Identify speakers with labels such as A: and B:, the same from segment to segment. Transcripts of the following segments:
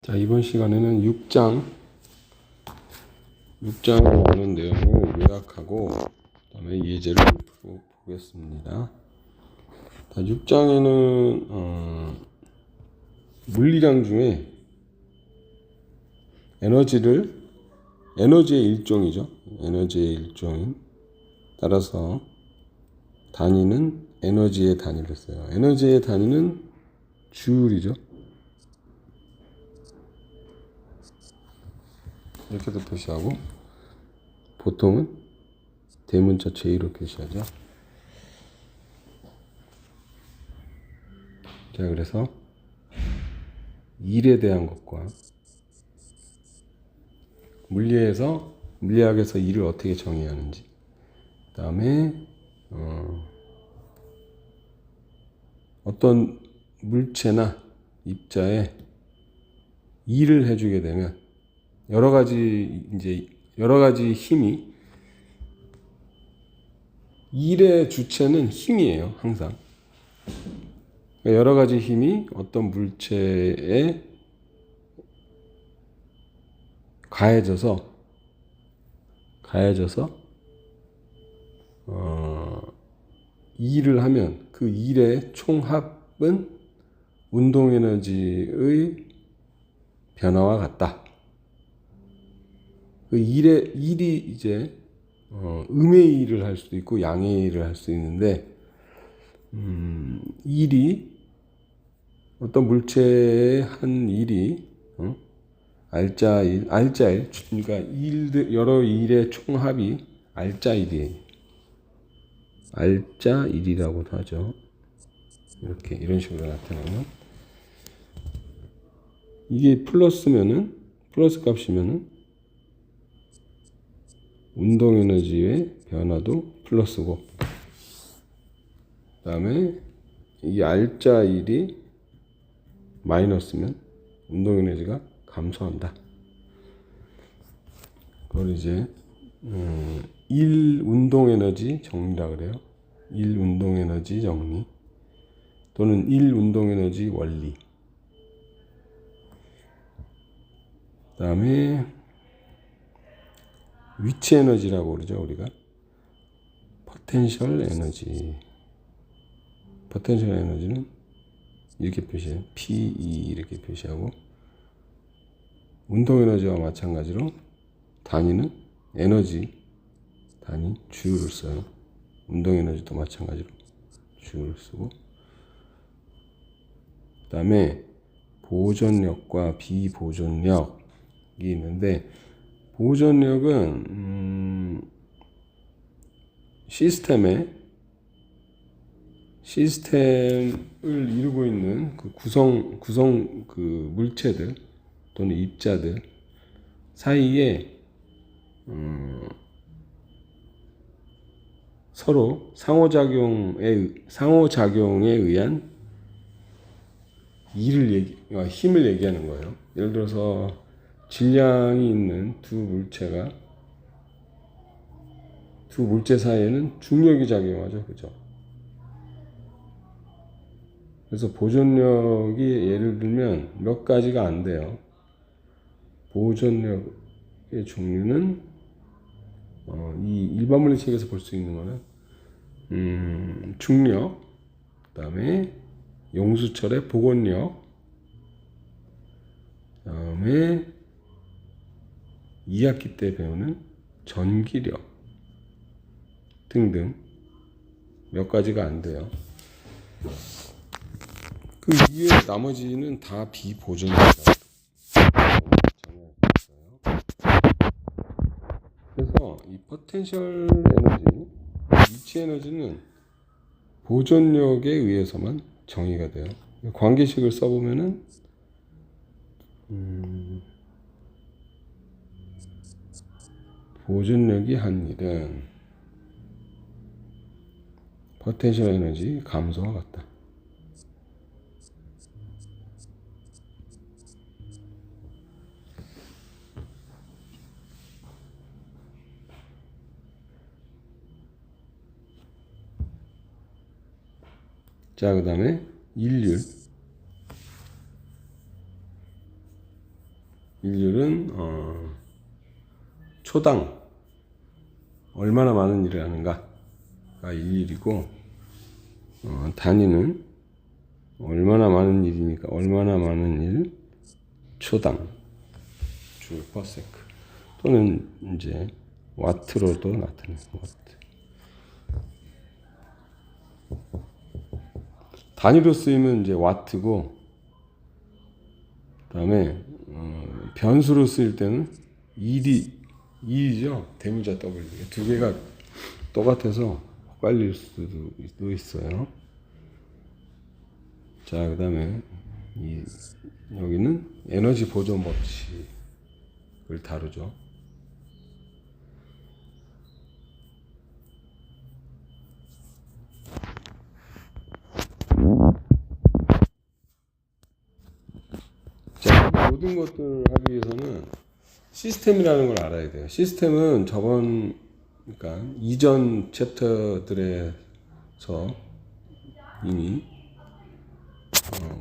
A: 자, 이번 시간에는 6장에 나오는 내용을 요약하고 그다음에 예제를 보겠습니다. 자, 6장에는 물리량 중에 에너지의 일종이죠. 에너지의 일종인 따라서 단위는 에너지의 단위를 써요. 에너지의 단위는 주울이죠. 이렇게도 표시하고 보통은 대문자 J로 표시하죠. 자, 그래서 일에 대한 것과 물리학에서 일을 어떻게 정의하는지, 그 다음에 어떤 물체나 입자에 일을 해주게 되면 여러 가지 힘이, 일의 주체는 힘이에요. 항상 여러 가지 힘이 어떤 물체에 가해져서 일을 하면 그 일의 총합은 운동에너지의 변화와 같다. 그 일이 이제 음의 일을 할 수도 있고 양의 일을 할 수 있는데, 일이 어떤 물체의 한 일이 알짜일, 그러니까 여러 일의 총합이 알짜일이에요. 알짜일이라고도 하죠. 이런 식으로 나타나면, 이게 플러스 값이면은 운동 에너지의 변화도 플러스고, 그 다음에 이 알짜일이 마이너스면 운동 에너지가 감소한다. 그걸 이제 일 운동 에너지 정리라 그래요. 일 운동 에너지 정리 또는 일 운동 에너지 원리. 그 다음에 위치 에너지라고 그러죠. 우리가 포텐셜 에너지는 이렇게 표시해요. PE 이렇게 표시하고, 운동 에너지와 마찬가지로 단위는 에너지 단위 주울을 써요. 운동 에너지도 마찬가지로 주울을 쓰고, 그 다음에 보존력과 비보존력이 있는데, 보존력은 시스템을 이루고 있는 그 구성 그 물체들 또는 입자들 사이에 서로 상호작용에 의한 힘을 얘기하는 거예요. 예를 들어서 질량이 있는 두 물체 사이에는 중력이 작용하죠. 그죠? 그래서 보존력이 예를 들면 몇 가지가 안 돼요. 보존력의 종류는 이 일반 물리책에서 볼 수 있는 거는 중력, 그 다음에 용수철의 복원력, 그 다음에 2학기 때 배우는 전기력 등등 몇 가지가 안 돼요. 그 이외 나머지는 다 비보존력이라고 정의했어요. 그래서 이 포텐셜 에너지, 위치 에너지는 보존력에 의해서만 정의가 돼요. 관계식을 써보면은 보존력이 한 일은 포텐셜 에너지 감소와 같다. 자, 그 다음에 일률. 일률은 초당 얼마나 많은 일을 하는가가 일일이고, 단위는 얼마나 많은 일이니까 얼마나 많은 일 초당 줄 퍼세크, 또는 이제 와트로도 나타내요. 와트. 단위로 쓰이면 이제 와트고, 그다음에 변수로 쓰일 때는 일이죠. 대문자 W. 두 개가 똑같아서 헷갈릴 수도 있어요. 자, 그다음에 여기는 에너지 보존 법칙을 다루죠. 자, 모든 것들을 하기 위해서는 시스템이라는 걸 알아야 돼요. 시스템은 그러니까 이전 챕터들에서 이미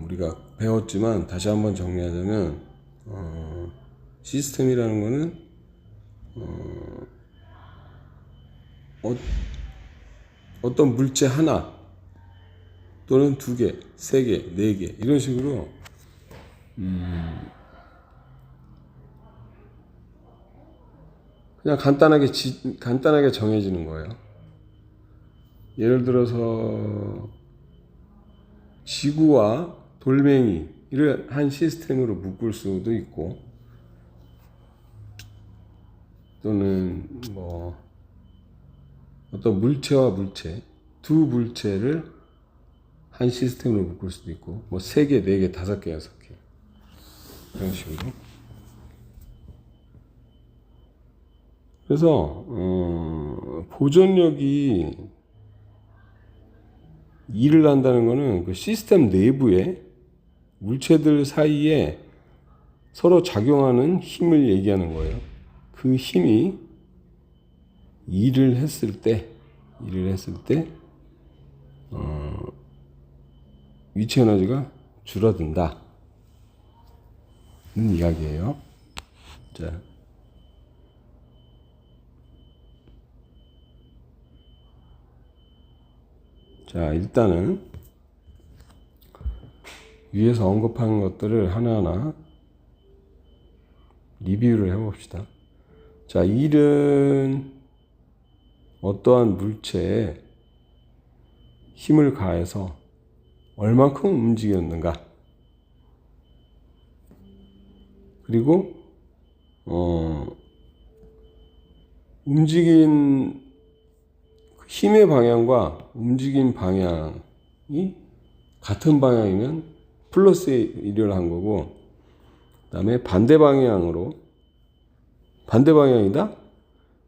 A: 우리가 배웠지만, 다시 한번 정리하자면 시스템이라는 거는 어떤 물체 하나 또는 두 개, 세 개, 네 개, 이런 식으로 그냥 간단하게 정해지는 거예요. 예를 들어서 지구와 돌멩이를 한 시스템으로 묶을 수도 있고, 또는 뭐 어떤 물체와 물체, 두 물체를 한 시스템으로 묶을 수도 있고, 뭐 3개, 4개, 5개, 6개, 이런 식으로. 그래서 보존력이 일을 한다는 거는 그 시스템 내부에 물체들 사이에 서로 작용하는 힘을 얘기하는 거예요. 그 힘이 일을 했을 때 위치 에너지가 줄어든다는 이야기예요. 자, 일단은 위에서 언급한 것들을 하나하나 리뷰를 해봅시다. 자, 일은 어떠한 물체에 힘을 가해서 얼만큼 움직였는가, 그리고 움직인 힘의 방향과 움직인 방향이 같은 방향이면 플러스 1을 한 거고, 그 다음에 반대 방향이다?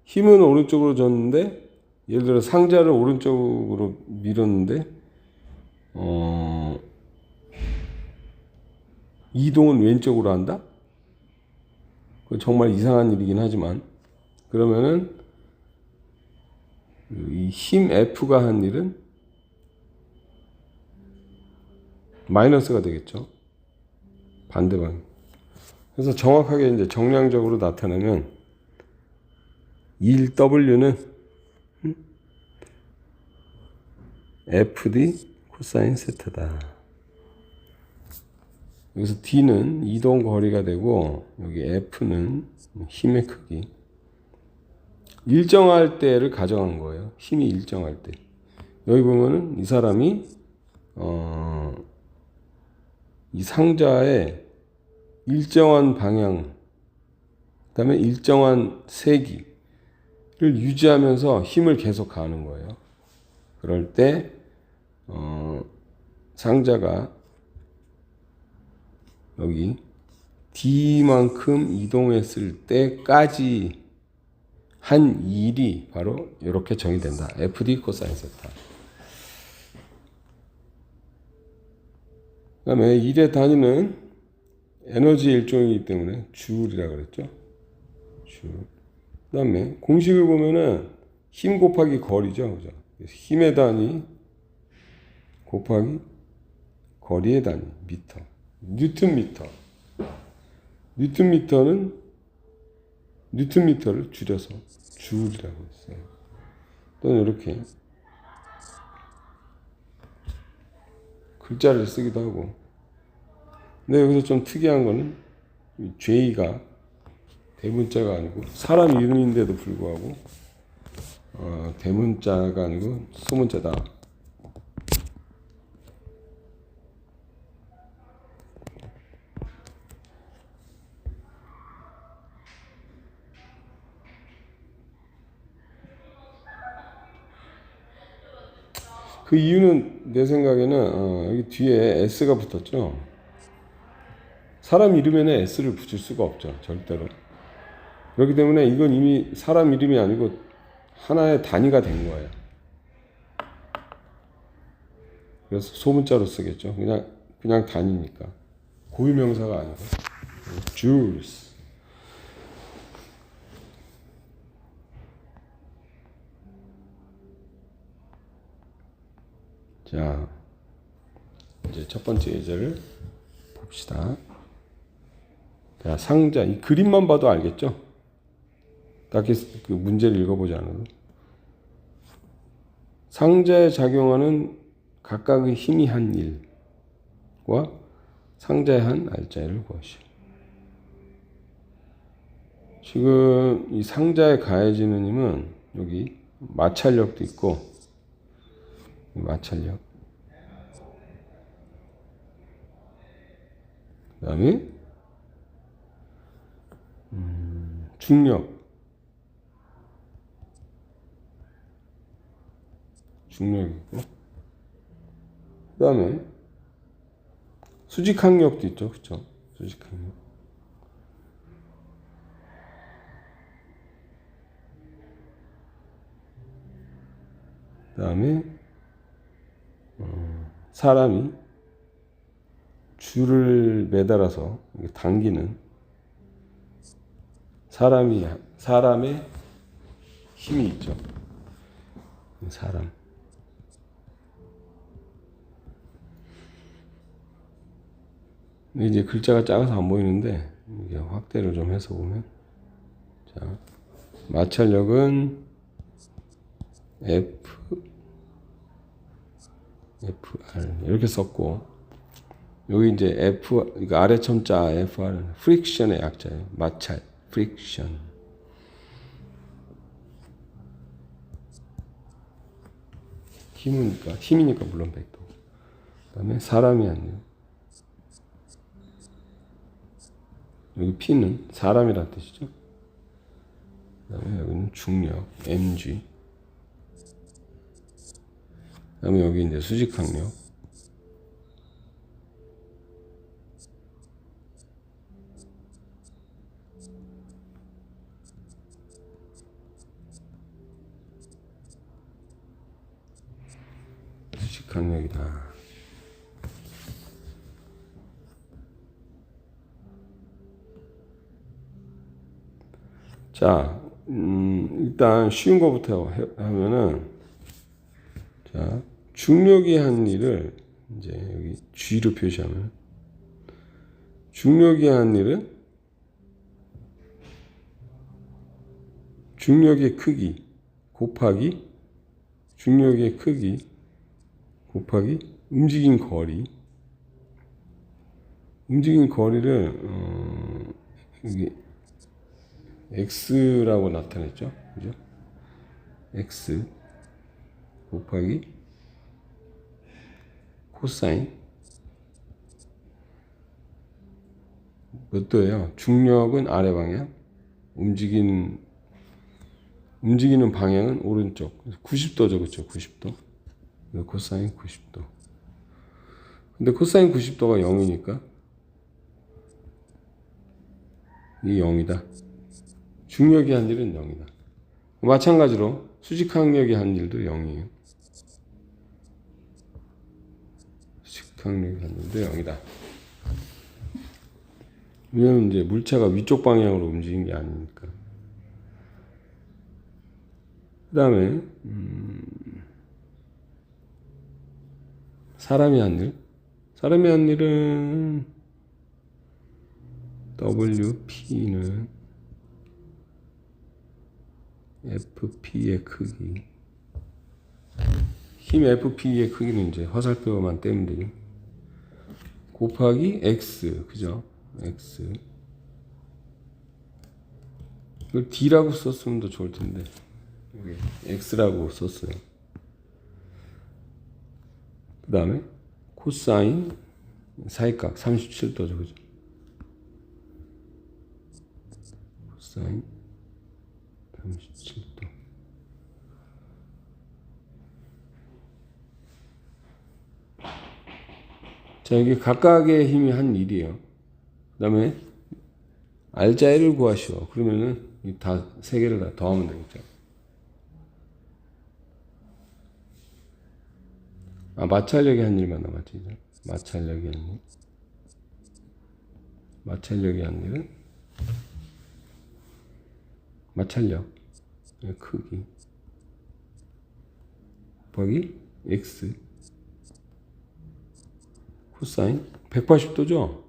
A: 힘은 오른쪽으로 줬는데, 예를 들어 상자를 오른쪽으로 밀었는데 이동은 왼쪽으로 한다? 그건 정말 이상한 일이긴 하지만, 그러면은 이 힘 F가 한 일은 마이너스가 되겠죠. 반대방. 그래서 정확하게 이제 정량적으로 나타내면 일 W는 FD 코사인 세타다. 여기서 D는 이동 거리가 되고, 여기 F는 힘의 크기. 일정할 때를 가정한 거예요. 힘이 일정할 때. 여기 보면은 이 사람이 이 상자의 일정한 방향, 그 다음에 일정한 세기를 유지하면서 힘을 계속 가하는 거예요. 그럴 때 상자가 여기 D만큼 이동했을 때까지 한 일이 바로 이렇게 정의된다. FD 코사인 세타. 그 다음에 일의 단위는 에너지 일종이기 때문에 줄이라 그랬죠. 줄. 그 다음에 공식을 보면은 힘 곱하기 거리죠. 그죠? 힘의 단위 곱하기 거리의 단위, 미터. 뉴턴 미터. 뉴턴미터를 줄여서 줄이라고 했어요. 또는 이렇게 글자를 쓰기도 하고. 근데 여기서 좀 특이한 거는 J가 대문자가 아니고 사람 이름인데도 불구하고 대문자가 아니고 소문자다. 그 이유는 내 생각에는 여기 뒤에 S가 붙었죠. 사람 이름에는 S를 붙일 수가 없죠. 절대로. 그렇기 때문에 이건 이미 사람 이름이 아니고 하나의 단위가 된 거예요. 그래서 소문자로 쓰겠죠. 그냥 단위니까. 고유명사가 아니고. Joules. 자, 이제 첫 번째 예제를 봅시다. 자, 상자. 이 그림만 봐도 알겠죠? 딱히 그 문제를 읽어보지 않아도. 상자에 작용하는 각각의 힘이 한 일과 상자에 한 알짜리를 구하시오. 지금 이 상자에 가해지는 힘은 여기 마찰력도 있고, 마찰력. 그 다음에 중력. 중력이고, 그 다음에 수직항력도 있죠. 그쵸? 수직항력. 그 다음에 사람이 줄을 매달아서 당기는 사람의 힘이 있죠. 사람. 근데 이제 글자가 작아서 안 보이는데 이게 확대를 좀 해서 보면, 자, 마찰력은 FR 이렇게 썼고, 여기 이제 이거 아래 첨자 FR은 프릭션의 약자예요. 마찰, 프릭션. 힘이니까 물론 100도. 그 다음에 사람이 아니에요. 여기 P는 사람이라는 뜻이죠. 그 다음에 여기는 중력, mg. 그 다음에 여기 이제 수직항력. 수직항력이다. 자, 일단 쉬운 거부터 하면은, 자, 중력이 한 일을 이제 여기 G로 표시하면, 중력이 한 일은 중력의 크기 곱하기 중력의 크기 곱하기 움직인 거리. 움직인 거리를 여기 x라고 나타냈죠. 그죠? x 곱하기 코사인 몇 도예요? 중력은 아래 방향, 움직이는 방향은 오른쪽. 90도죠, 그렇죠? 90도. 코사인 90도. 근데 코사인 90도가 0이니까 이 0이다. 중력이 한 일은 0이다. 마찬가지로 수직항력이 한 일도 0이에요. 수직항력이 한 일도 0이다. 왜냐면 이제 물체가 위쪽 방향으로 움직인 게 아니니까. 그 다음에 사람이 한 일은 WP는 FP의 크기. 힘 FP의 크기는 이제 화살표만 떼면 되죠. 곱하기 X, 그죠? X. 이걸 D라고 썼으면 더 좋을 텐데. 여기 X라고 썼어요. 그 다음에 코사인 사이각 37도죠, 그죠? 코사인 37도. 자, 여기 각각의 힘이 한 1이에요. 그 다음에 알자를 구하시오. 그러면은 다 세 개를 다 더하면 되겠죠. 마찰력이 한 일만 남았지. 이제. 마찰력이 한 일. 마찰력이 한 일은 마찰력 크기 곱하기 X 코사인 180도죠?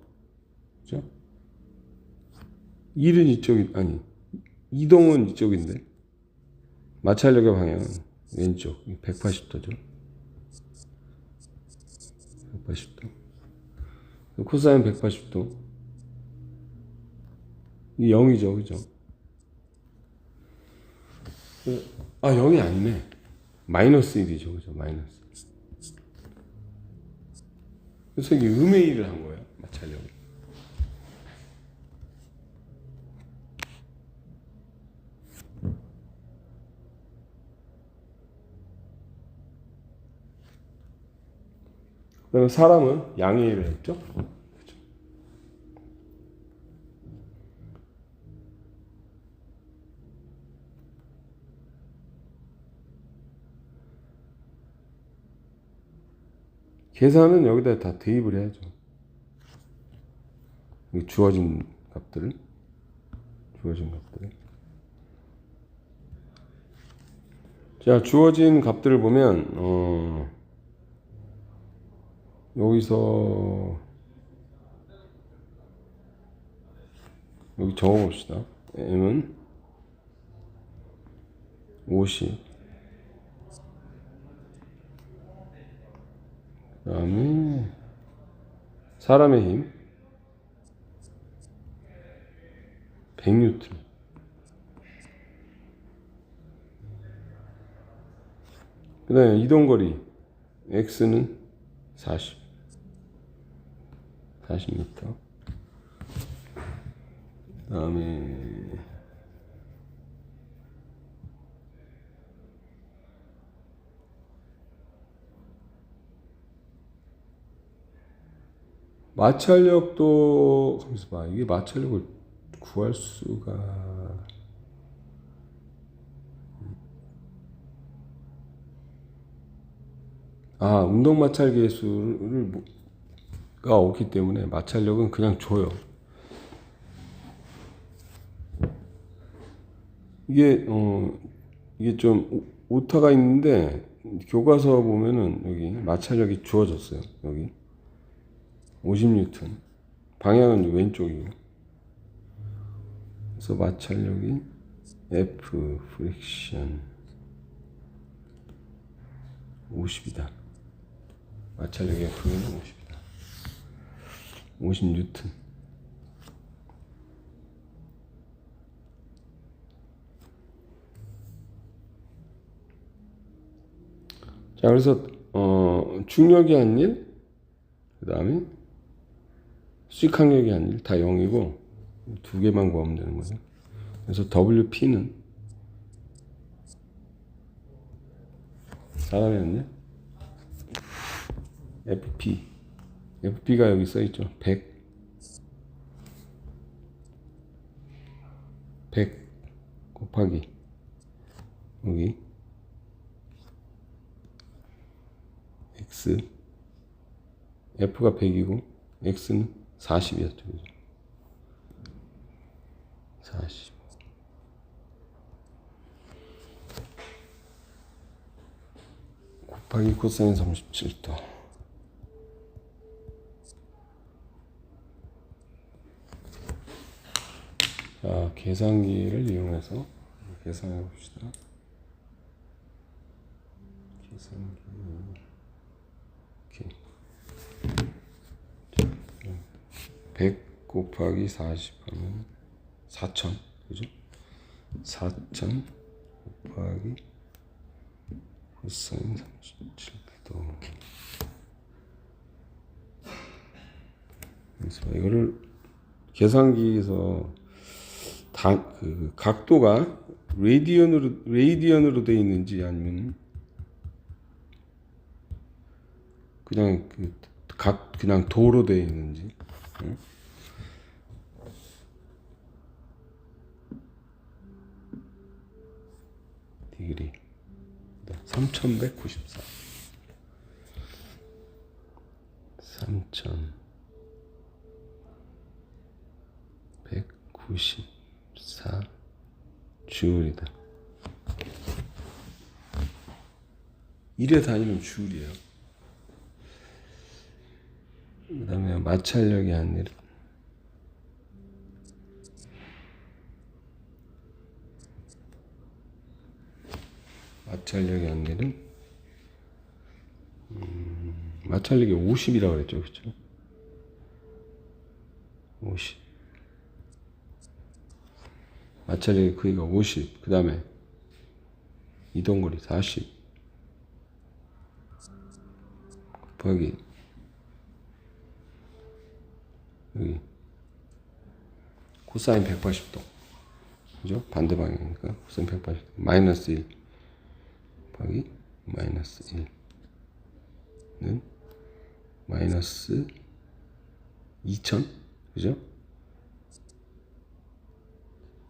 A: 그죠? 1은 이쪽이, 아니, 이동은 이쪽인데, 마찰력의 방향은 왼쪽, 180도죠? 180도. 코사인 180도. 이게 0이죠, 그죠? 0이 아니네. 마이너스 1이죠, 그죠? 마이너스. 그래서 이게 음의 1을 한 거예요, 마찰력을. 그 다음에 사람은 양의 1을 했죠? 그죠? 계산은 여기다 다 대입을 해야죠. 주어진 값들을. 자, 주어진 값들을 보면, 여기서, 여기 적어봅시다. M은 50. 그 다음에, 사람의 힘. 100N. 그 다음에 이동거리 X는 40m. 그 다음에 마찰력도, 거기서 봐. 이게 마찰력을 구할 수가, 운동 마찰 계수가 없기 때문에 마찰력은 그냥 줘요. 이게 좀 오타가 있는데 교과서 보면은 여기 마찰력이 주어졌어요. 여기 50N. 방향은 왼쪽이고. 그래서 마찰력이 F 프릭션 50이다. 마찰력의 F는 50이다. 50N. 자, 그래서 중력이 한 일, 그 다음에 수직항력이 한 일 다 0이고 두 개만 구하면 되는 거죠. 그래서 WP는 사람이 한 일, FP가 여기 써있죠. 100 곱하기 여기 X, F가 100이고 X는 40이었죠. 40 곱하기 코사인 37도. 자, 계산기를 이용해서 계산해 봅시다. 계산기. 오케이. 100 곱하기 40 하면 4000, 그죠? 4000 곱하기 코사인 37도. 그래서 이거를 계산기에서 그 각도가 레이디언으로 되어 있는지 아니면 그냥 그냥 도로 되어 있는지. 응? 디그리 3194 3194 주울이다. 1의 단위는 주울이에요. 그 다음에 마찰력의 한일 마찰력이 50이라고 그랬죠, 그렇죠? 50. 마찰력의 크기가 50. 그 다음에 이동거리 40 곱하기 여기 코사인 180도, 그죠? 반대 방향이니까 코사인 180도 마이너스 1 곱하기 마이너스 1는 마이너스 2000, 그죠?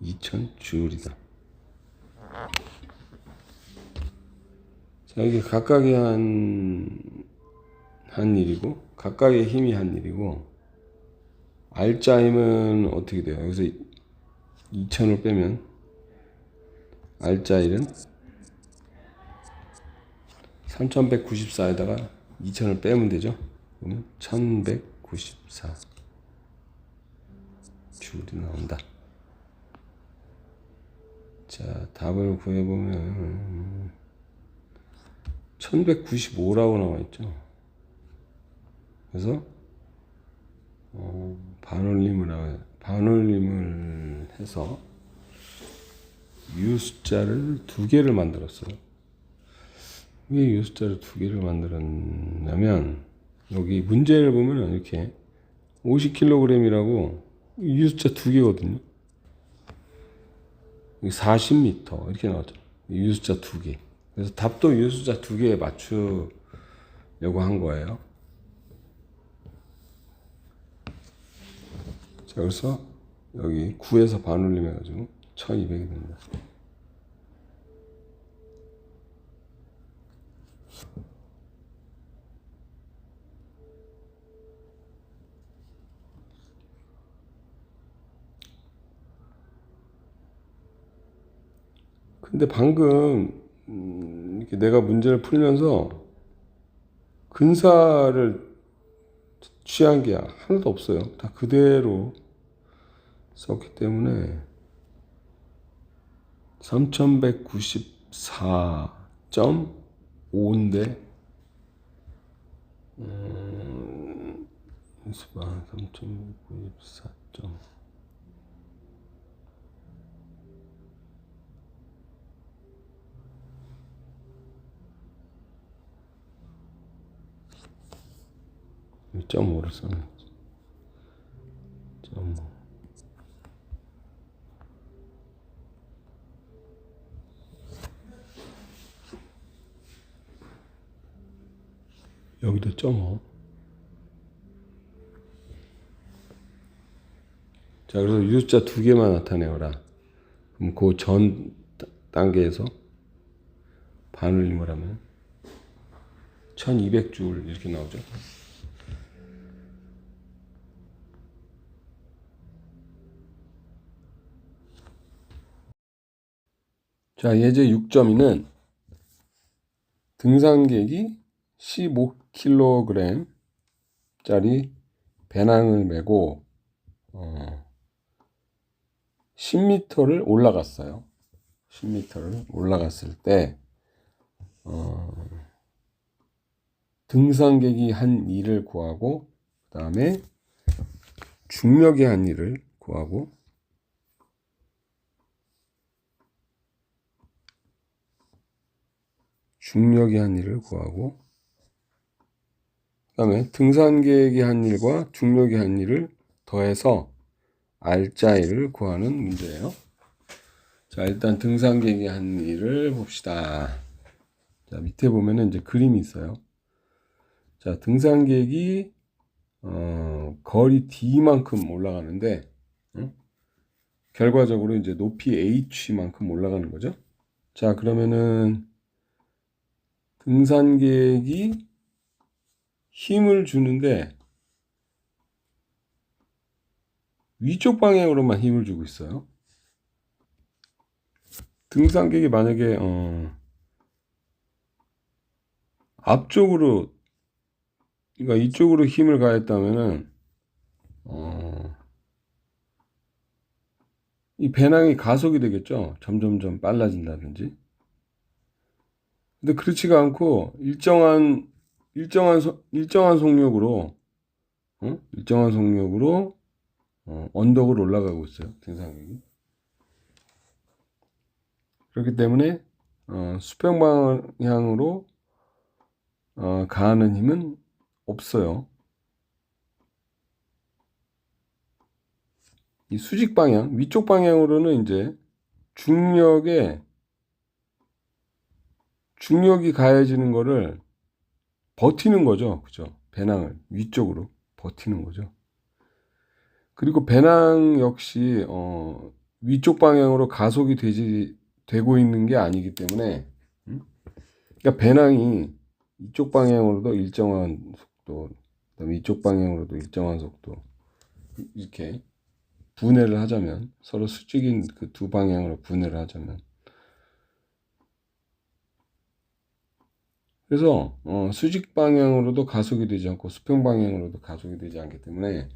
A: 2000 주울이다. 자, 이게 각각의 한 일이고 각각의 힘이 한 일이고, R자 힘은 어떻게 돼요? 여기서 2000을 빼면 R자 1은 3194에다가 2000을 빼면 되죠. 그러면 1194 줄이 나온다. 자, 답을 구해보면 1195라고 나와있죠. 그래서 반올림을 해서 유숫자를 2개를 만들었어요. 왜 유숫자를 2개를 만들었냐면, 여기 문제를 보면 이렇게 50kg이라고 유숫자 2개거든요. 40m 이렇게 나왔죠. 유숫자 2개. 그래서 답도 유숫자 2개에 맞추려고 한 거예요. 자, 그래서 여기 9에서 반올림 해가지고 1200이 됩니다. 근데 방금 이렇게 내가 문제를 풀면서 근사를 취한 게 하나도 없어요. 다 그대로 썼기 때문에 3194.5인데 3194. .5를 써놨지. .5. 여기도 .5. 자, 그래서 유숫자 2개만 나타내어라. 그럼 그 전 단계에서 반올림을 하면 1200줄 이렇게 나오죠. 자, 예제 6.2는 등산객이 15kg 짜리 배낭을 메고 10m를 올라갔어요. 10m를 올라갔을 때 등산객이 한 일을 구하고 그 다음에 중력이 한 일을 구하고 중력이 한 일을 구하고 그 다음에 등산객이 한 일과 중력이 한 일을 더해서 R자일을 구하는 문제예요. 자, 일단 등산객이 한 일을 봅시다. 자, 밑에 보면은 이제 그림이 있어요. 자, 등산객이 거리 D만큼 올라가는데 결과적으로 이제 높이 H만큼 올라가는 거죠. 자, 그러면은 등산객이 힘을 주는데 위쪽 방향으로만 힘을 주고 있어요. 등산객이 만약에 앞쪽으로, 그러니까 이쪽으로 힘을 가했다면은 이 배낭이 가속이 되겠죠. 점점점 빨라진다든지. 근데 그렇지가 않고 일정한 속력으로 일정한 속력으로 언덕을 올라가고 있어요. 등산객이. 그렇기 때문에 수평 방향으로 가하는 힘은 없어요. 이 수직 방향, 위쪽 방향으로는 이제 중력이 가해지는 거를 버티는 거죠. 그죠? 배낭을 위쪽으로 버티는 거죠. 그리고 배낭 역시 위쪽 방향으로 가속이 되고 있는 게 아니기 때문에 그러니까 배낭이 이쪽 방향으로도 일정한 속도, 그다음에 이쪽 방향으로도 일정한 속도 이렇게 분해를 하자면 서로 수직인 그 두 방향으로 분해를 하자면 그래서 수직 방향으로도 가속이 되지 않고 수평 방향으로도 가속이 되지 않기 때문에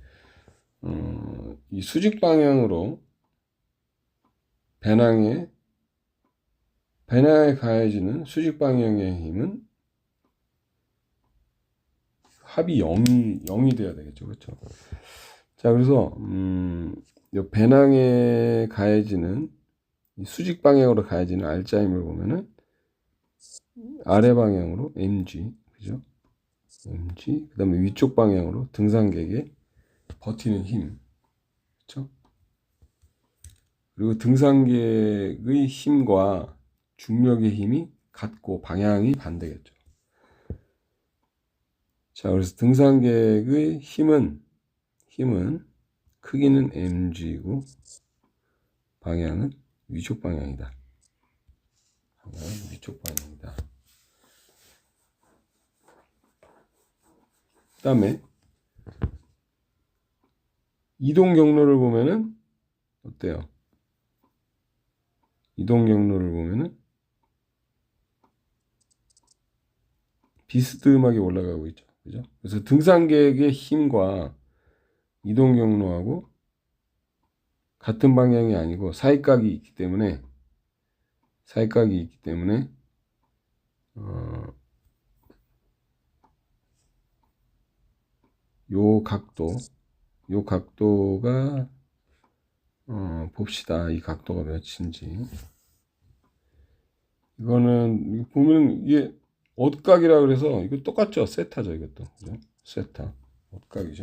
A: 이 수직 방향으로 배낭에 가해지는 수직 방향의 힘은 합이 0이 돼야 되겠죠. 그렇죠? 자, 그래서 이 배낭에 가해지는 수직 방향으로 가해지는 R자 힘을 보면은 아래 방향으로 mg, 그죠? mg. 그다음에 위쪽 방향으로 등산객의 버티는 힘, 그렇죠? 그리고 등산객의 힘과 중력의 힘이 같고 방향이 반대겠죠. 자, 그래서 등산객의 힘은 크기는 mg이고 방향은 위쪽 방향이다. 방향은 위쪽 방향이다. 그 다음에 이동 경로를 보면은 어때요? 이동 경로를 보면은 비스듬하게 올라가고 있죠. 그죠? 그래서 등산객의 힘과 이동 경로하고 같은 방향이 아니고 사이각이 있기 때문에 요 각도가 봅시다. 이 각도가 몇인지. 이거는 보면 이게 옷각이라 그래서 이거 똑같죠. 세타죠. 이것도. 그죠? 세타. 옷각이죠.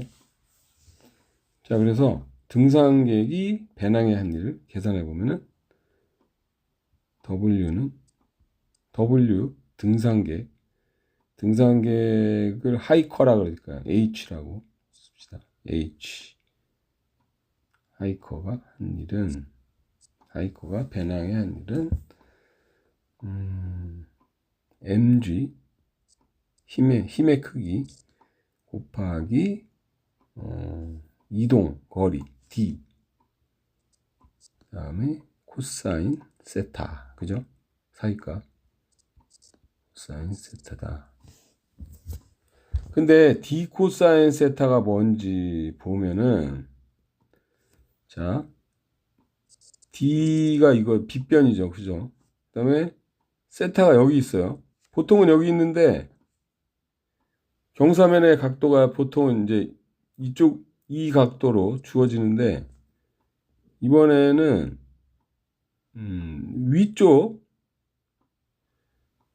A: 자, 그래서 등산객이 배낭의 한 일을 계산해 보면은 W 등산객을 하이커라 그러니까 H라고 씁시다. H. 하이커가 배낭의 한 일은 mg 힘의 크기 곱하기 이동 거리 d 그다음에 코사인 세타, 그죠? 사이가 코사인 세타다. 근데 d 코사인 세타가 뭔지 보면은 자, D가 이거 빗변이죠. 그죠? 그 다음에 세타가 여기 있어요. 보통은 여기 있는데 경사면의 각도가 보통은 이제 이 각도로 주어지는데 이번에는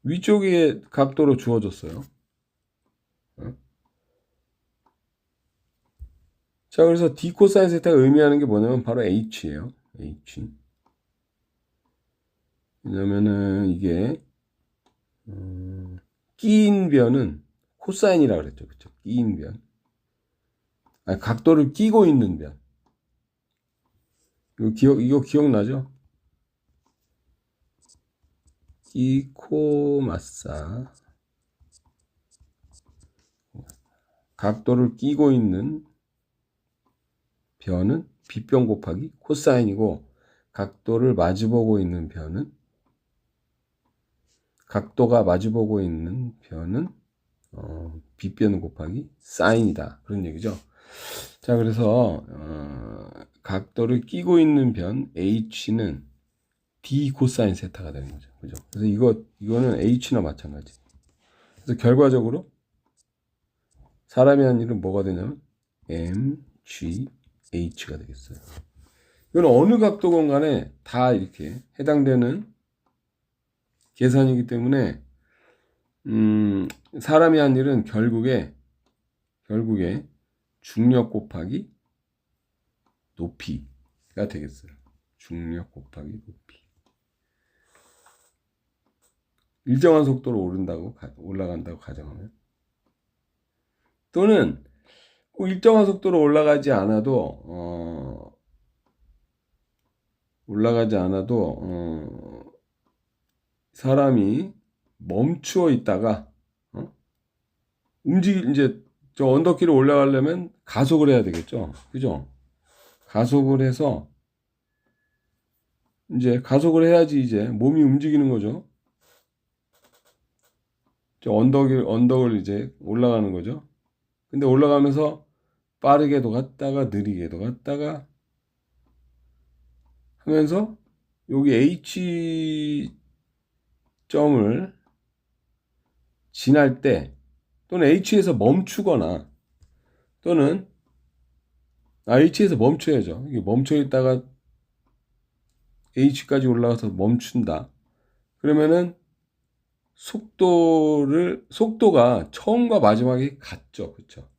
A: 위쪽의 각도로 주어졌어요. 자, 그래서 D 코사인 세타가 의미하는 게 뭐냐면 바로 H예요. H. 왜냐면은 이게 끼인 변은 코사인이라 그랬죠. 그쵸? 끼인 변. 각도를 끼고 있는 변. 이거 기억나죠? 끼코마사. 각도를 끼고 있는 변은 빗변 곱하기 코사인이고, 각도를 마주보고 있는 변은 각도가 마주보고 있는 변은 빗변 곱하기 사인이다. 그런 얘기죠. 자, 그래서 각도를 끼고 있는 변 H는 D 코사인 세타가 되는 거죠. 그죠? 그래서 이거는 H나 마찬가지. 그래서 결과적으로 사람이 한 일은 뭐가 되냐면 MGH가 되겠어요. 이건 어느 각도건 간에 다 이렇게 해당되는 계산이기 때문에 사람이 한 일은 결국에 중력 곱하기 높이가 되겠어요. 중력 곱하기 높이. 일정한 속도로 올라간다고 가정하면, 또는 꼭 일정한 속도로 올라가지 않아도 사람이 멈추어 있다가 이제 저 언덕길을 올라가려면 가속을 해야 되겠죠. 그죠? 가속을 해서 이제 가속을 해야지 이제 몸이 움직이는 거죠. 저 언덕을 이제 올라가는 거죠. 근데 올라가면서 빠르게도 갔다가 느리게도 갔다가 하면서 여기 H 점을 지날 때, 또는 H에서 멈추거나, 또는 H에서 멈춰야죠. 이게 멈춰 있다가 H까지 올라가서 멈춘다. 그러면은 속도가 처음과 마지막이 같죠. 그렇죠?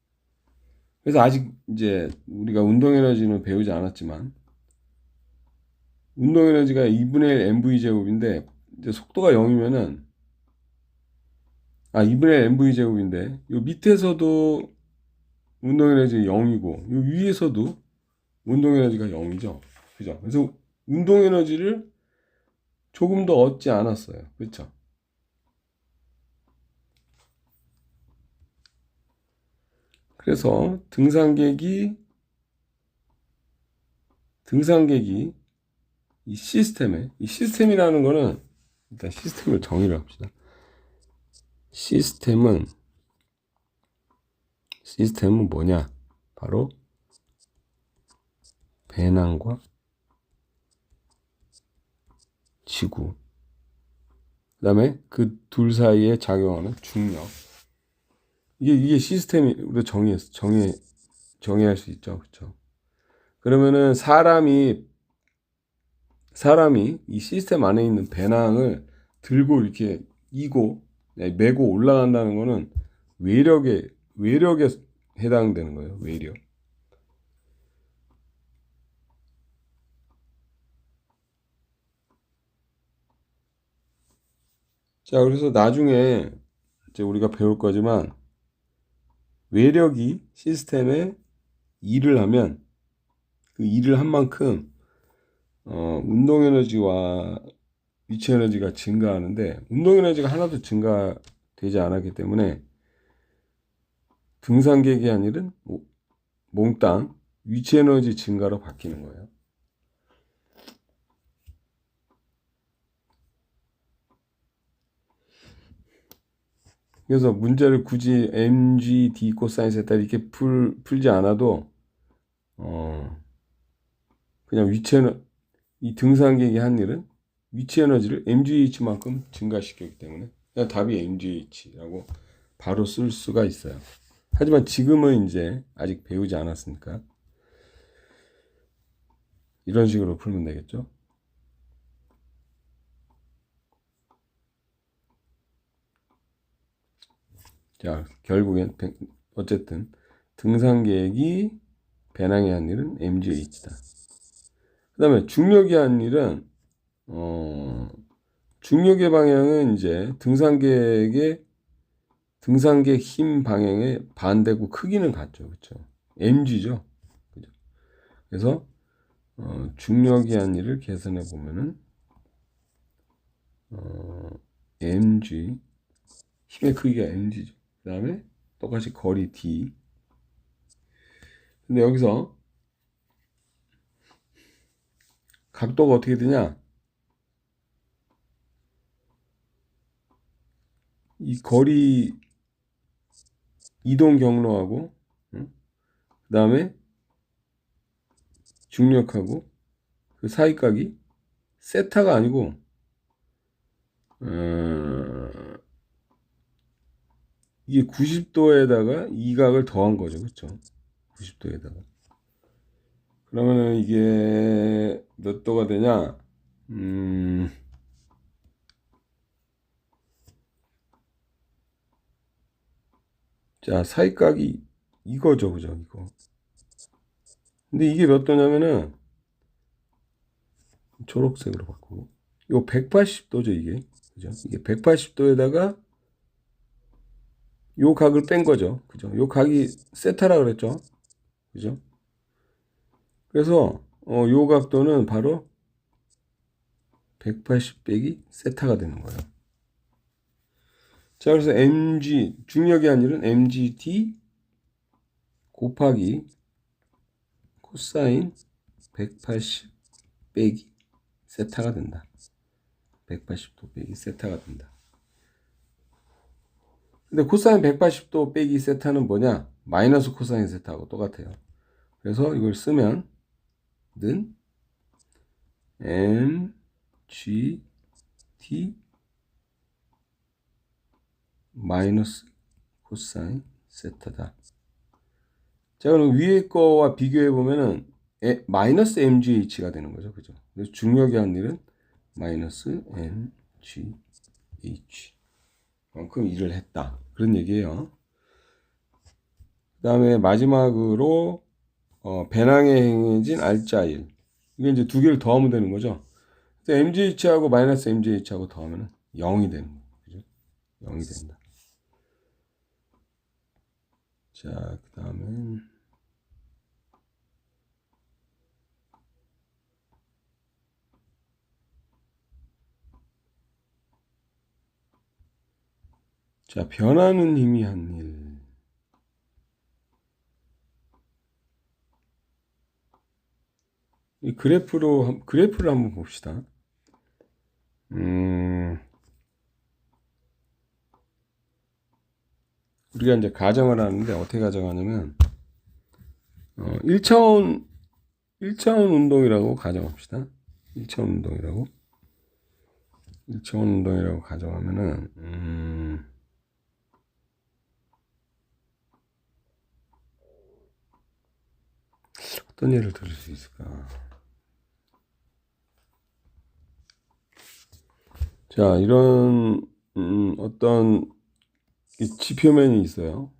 A: 그래서 아직 이제 우리가 운동 에너지는 배우지 않았지만, 운동 에너지가 2분의 1 mv 제곱인데 이제 속도가 0이면은 2분의 1 mv 제곱인데 요 밑에서도 운동 에너지가 0이고 요 위에서도 운동 에너지가 0이죠. 그죠? 그래서 운동 에너지를 조금 더 얻지 않았어요. 그렇죠? 그래서 등산객이 이 시스템이라는 거는, 일단 시스템을 정의를 합시다. 시스템은 뭐냐? 바로 배낭과 지구, 그 다음에 그 둘 사이에 작용하는 중력. 이게 시스템이 우리가 정의할 수 있죠. 그렇죠? 그러면은 사람이 이 시스템 안에 있는 배낭을 들고 이렇게 메고 올라간다는 거는 외력에 해당되는 거예요. 외력. 자, 그래서 나중에 이제 우리가 배울 거지만, 외력이 시스템에 일을 하면 그 일을 한 만큼 운동 에너지와 위치 에너지가 증가하는데, 운동 에너지가 하나도 증가되지 않았기 때문에 등산객이 한 일은 몽땅 위치 에너지 증가로 바뀌는 거예요. 그래서 문제를 굳이 mg d 코사인 세타 이렇게 풀지 않아도 그냥 이 등산객이 한 일은 위치 에너지를 mgh만큼 증가시켰기 때문에 그냥 답이 mgh라고 바로 쓸 수가 있어요. 하지만 지금은 이제 아직 배우지 않았으니까 이런 식으로 풀면 되겠죠. 자, 결국엔 어쨌든 등산객이 배낭에 한 일은 mgh다. 그 다음에 중력이 한 일은 중력의 방향은 이제 등산객 힘 방향의 반대고 크기는 같죠. 그렇죠? mg죠. 그죠? 그래서 중력이 한 일을 계산해 보면은 mg 힘의 크기가 mg죠. 그 다음에 똑같이 거리 d. 근데 여기서 각도가 어떻게 되냐? 이 거리 이동 경로하고 그 다음에 중력하고 그 사이각이 세타가 아니고 이게 90도에다가 이 각을 더한 거죠. 그렇죠? 90도에다가. 그러면은 이게 몇 도가 되냐? 자, 사이각이 이거죠. 그죠? 이거. 근데 이게 몇 도냐면은 초록색으로 바꾸고 이거 180도죠, 이게. 그죠? 이게 180도에다가 요 각을 뺀 거죠. 그죠? 요 각이 세타라 그랬죠. 그죠? 그래서 요 각도는 바로 180 빼기 세타가 되는 거예요. 자, 그래서 mg 중력이 한 일은 mgt 곱하기 코사인 180 빼기 세타가 된다. 180도 빼기 세타가 된다. 근데 코사인 180도 빼기 세타는 뭐냐? 마이너스 코사인 세타하고 똑같아요. 그래서 이걸 쓰면 는 mgt 마이너스 코사인 세타다. 자, 그럼 위에 거와 비교해 보면은 마이너스 mgh가 되는 거죠. 그죠? 그래서 중력이 한 일은 마이너스 mgh 만큼 일을 했다. 그런 얘기예요. 그 다음에 마지막으로 배낭에 행해진 알짜일. 이게 이제 두 개를 더하면 되는 거죠. 그래서 mgh하고 마이너스 mgh하고 더하면 0이 되는 거죠. 그죠? 0이 된다. 자, 그 다음엔 자, 변하는 힘이 한 일. 이 그래프를 한번 봅시다. 우리가 이제 가정을 하는데 어떻게 가정하냐면 1차원 운동이라고 가정합시다. 1차원 운동이라고 가정하면은 어떤 예를 들을 수 있을까? 자, 이런 어떤 지표면이 있어요.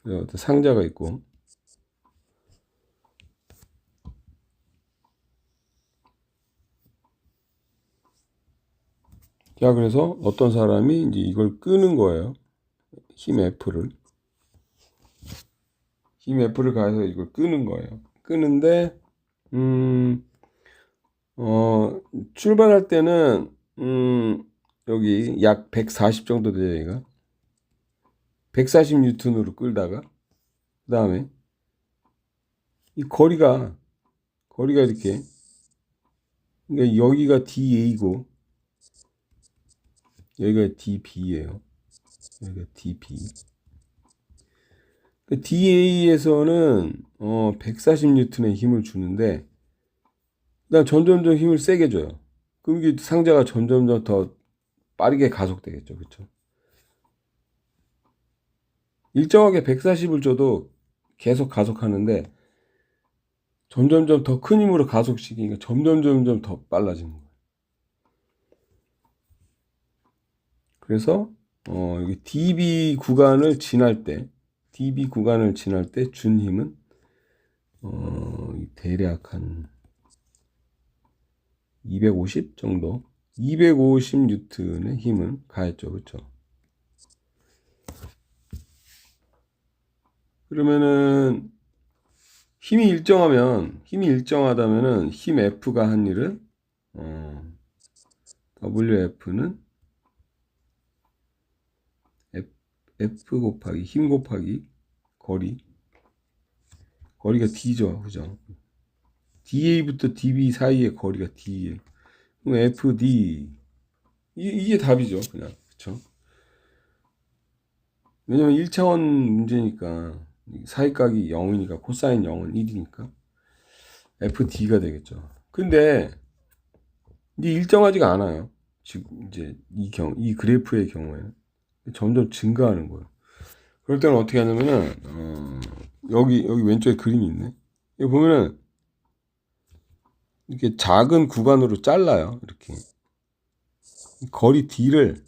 A: 어떤 상자가 있고, 자, 그래서 어떤 사람이 이제 이걸 끄는 거예요. 힘 F를 가해서 이걸 끄는 거예요. 끄는데, 출발할 때는, 여기 약 140 정도 돼요, 얘가. 140 뉴턴으로 끌다가, 그 다음에, 이 거리가 이렇게, 그러니까 여기가 DA고, 여기가 DB예요. 여기가 DB. DA에서는 140 뉴턴의 힘을 주는데, 그다음 점점점 힘을 세게 줘요. 그럼 이게 상자가 점점점 더 빠르게 가속되겠죠. 그렇죠? 일정하게 140을 줘도 계속 가속하는데 점점점 더 큰 힘으로 가속시키니까 점점점 더 빨라지는 거예요. 그래서 여기 DB 구간을 지날 때 준 힘은 대략 한 250 정도, 250 뉴턴의 힘을 가했죠. 그렇죠? 그러면은 힘이 일정하다면은 힘 F가 한 일은 WF는 F 곱하기 힘 곱하기 거리가 D죠. 그죠? DA부터 DB 사이의 거리가 D예요. 그럼 FD 이게 답이죠. 그냥. 그쵸? 왜냐면 1차원 문제니까 사이각이 0이니까 코사인 0은 1이니까 FD가 되겠죠. 근데 이제 일정하지가 않아요. 지금 이제 이 그래프의 경우에는 점점 증가하는 거예요. 그럴 때는 어떻게 하냐면은 여기 왼쪽에 그림이 있네. 여기 보면은 이렇게 작은 구간으로 잘라요. 이렇게 거리 D를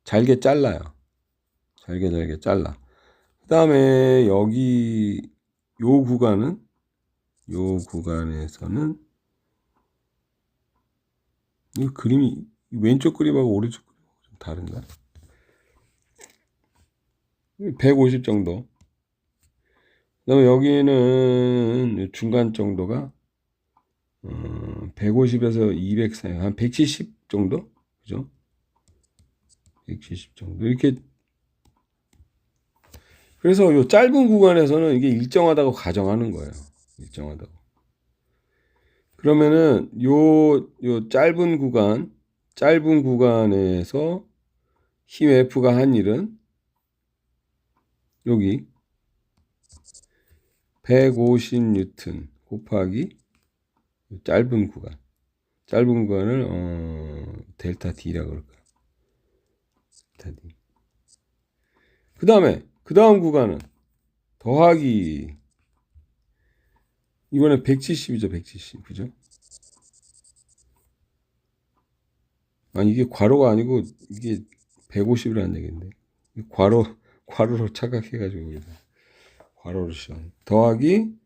A: 잘게 잘라요. 잘게 잘라. 그 다음에 여기 요 구간에서는 이 그림이 왼쪽 그림하고 오른쪽 그림하고 좀 다른가? 150 정도. 그 다음에 여기는 중간 정도가 150에서 200 사이, 한 170 정도? 그죠? 170 정도. 이렇게. 그래서 요 짧은 구간에서는 이게 일정하다고 가정하는 거예요. 일정하다고. 그러면은 요 짧은 구간에서 힘 F가 한 일은 여기 150 뉴턴 곱하기 짧은 구간을 델타 D라고 그럴까요? 델타 D. 그 다음 구간은 더하기 이번에 170이죠. 170. 그죠? 아니 이게 괄호가 아니고 이게 150이라는 얘기인데 괄호로 착각해가지고 괄호로 시험 더하기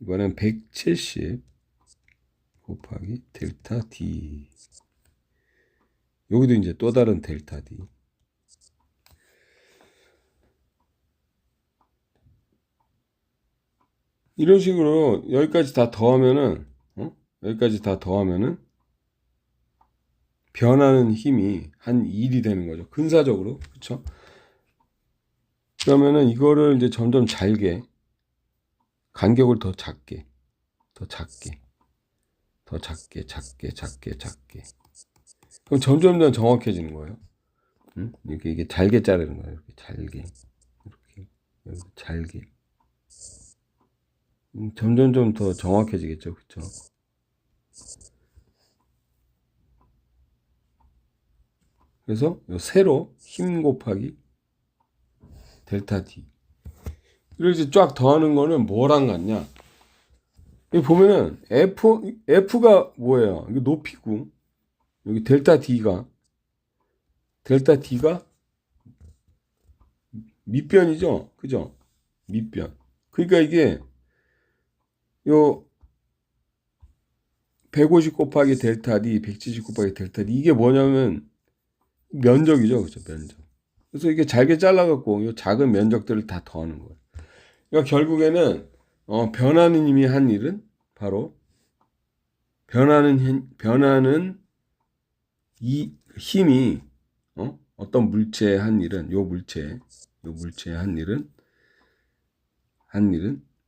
A: 이번엔 170 곱하기 델타 D. 여기도 이제 또 다른 델타 D. 이런 식으로 여기까지 다 더하면은 변하는 힘이 한 1이 되는 거죠. 근사적으로. 그렇죠? 그러면은 이거를 이제 점점 잘게 간격을 더 작게 그럼 점점 정확해지는 거예요. 응? 이게 잘게 자르는 거예요. 이렇게 잘게 점점 더 정확해지겠죠. 그렇죠? 그래서 세로 힘 곱하기 델타 D 이렇게 쫙 더하는 거는 뭐랑 같냐? 여기 보면은 F가 뭐예요? 이거 높이고 여기 델타 D가 밑변이죠, 그죠? 밑변. 그러니까 이게 요 150 곱하기 델타 D, 170 곱하기 델타 D 이게 뭐냐면 면적이죠, 그죠? 면적. 그래서 이게 잘게 잘라갖고 요 작은 면적들을 다 더하는 거예요. 그러니까 결국에는 변하는 힘이 한 일은 바로 변하는 이 힘이 어떤 물체의 한 일은 요 물체의 한 일은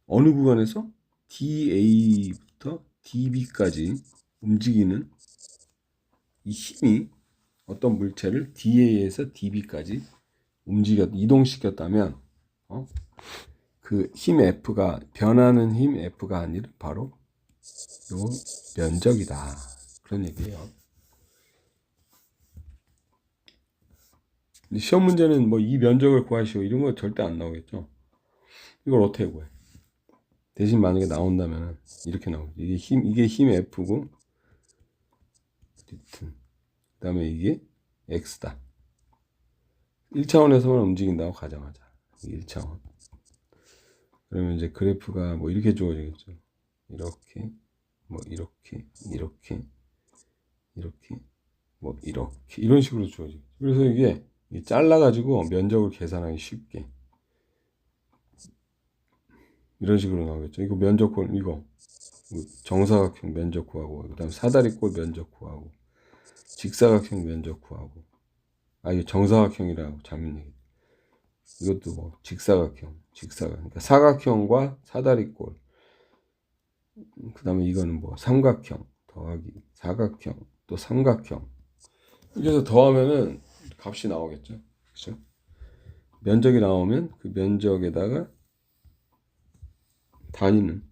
A: 어느 구간에서 DA부터 DB까지 움직이는 이 힘이 어떤 물체를 DA에서 DB까지 이동시켰다면 그 힘 F가 변하는 힘 F가 한 일은 바로 요 면적이다. 그런 얘기예요. 시험 문제는 뭐 이 면적을 구하시오 이런 거 절대 안 나오겠죠. 이걸 어떻게 구해? 대신 만약에 나온다면 이렇게 나오죠. 이게 힘 F고, 그다음에 이게 X다. 1차원에서만 움직인다고 가정하자. 1차원. 그러면 이제 그래프가 뭐 이렇게 주어지겠죠. 이렇게, 뭐 이렇게, 이렇게, 이렇게, 뭐 이렇게 이런 식으로 주어지죠. 그래서 이게 잘라가지고 면적을 계산하기 쉽게 이런 식으로 나오겠죠. 이거 면적 구하는 이거 정사각형 면적 구하고, 그다음 사다리꼴 면적 구하고, 직사각형 면적 구하고. 아 이게 정사각형이라고 잘못 얘기. 이것도 뭐 직사각형, 그러니까 사각형과 사다리꼴. 그다음에 이거는 뭐 삼각형 더하기 사각형 또 삼각형. 이래서 더하면은 값이 나오겠죠. 그렇죠? 면적이 나오면 그 면적에다가 단위는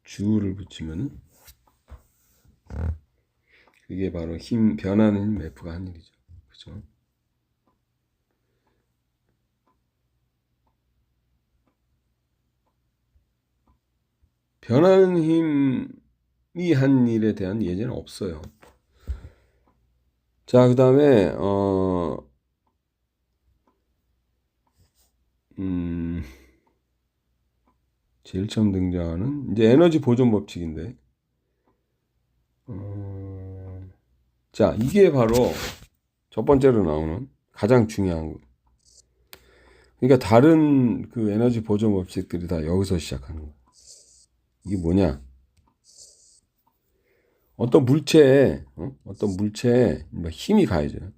A: 주를 붙이면은 그게 바로 변하는 힘 F가 한 일이죠. 그렇죠? 변하는 힘이 한 일에 대한 예제는 없어요. 자, 그 다음에 제일 처음 등장하는 이제 에너지 보존 법칙인데, 자, 이게 바로 첫 번째로 나오는 가장 중요한 거. 그러니까 다른 그 에너지 보존 법칙들이 다 여기서 시작하는 거야. 이게 뭐냐? 어떤 물체에 뭐 힘이 가해져요.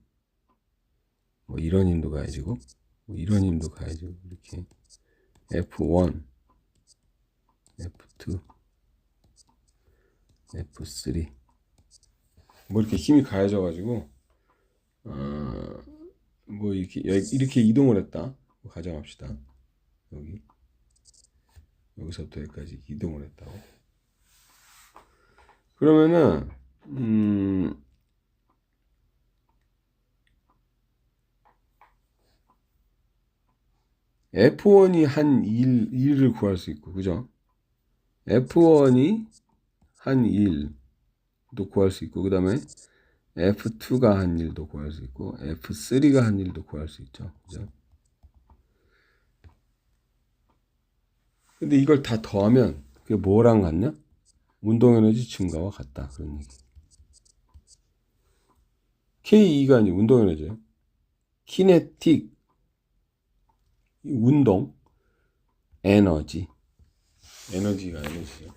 A: 뭐 이런 힘도 가해지고, 뭐 이런 힘도 가해지고, 이렇게 F1, F2, F3, 뭐 이렇게 힘이 가해져가지고, 뭐 이렇게 이동을 했다. 가정합시다. 여기서부터 여기까지 이동을 했다고. 그러면은 F1이 한 1을 구할 수 있고, 그죠? F1이 한 1도 구할 수 있고, 그 다음에 F2가 한 1도 구할 수 있고, F3가 한 1도 구할 수 있죠. 그죠? 근데 이걸 다 더하면 그게 뭐랑 같냐? 운동에너지 증가와 같다. 그런 얘기. K2가 이제 운동에너지예요. 키네틱, 운동, 에너지가 에너지죠.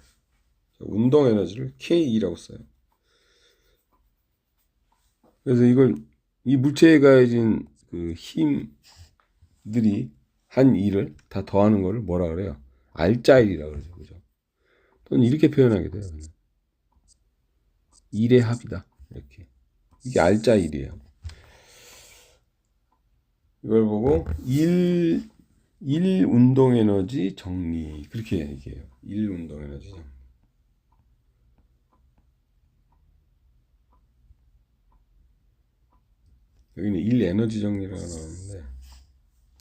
A: 운동 에너지를 K2라고 써요. 그래서 이 물체에 가해진 그 힘들이 한 일을 다 더하는 거를 뭐라 그래요? 알짜일이라고 그러죠. 그죠? 또는 이렇게 표현하게 돼요. 일의 합이다. 이렇게. 이게 알짜일이에요. 이걸 보고 일 운동 에너지 정리 그렇게 얘기해요. 일 운동 에너지 정리. 여기는 일 에너지 정리라고 나오는데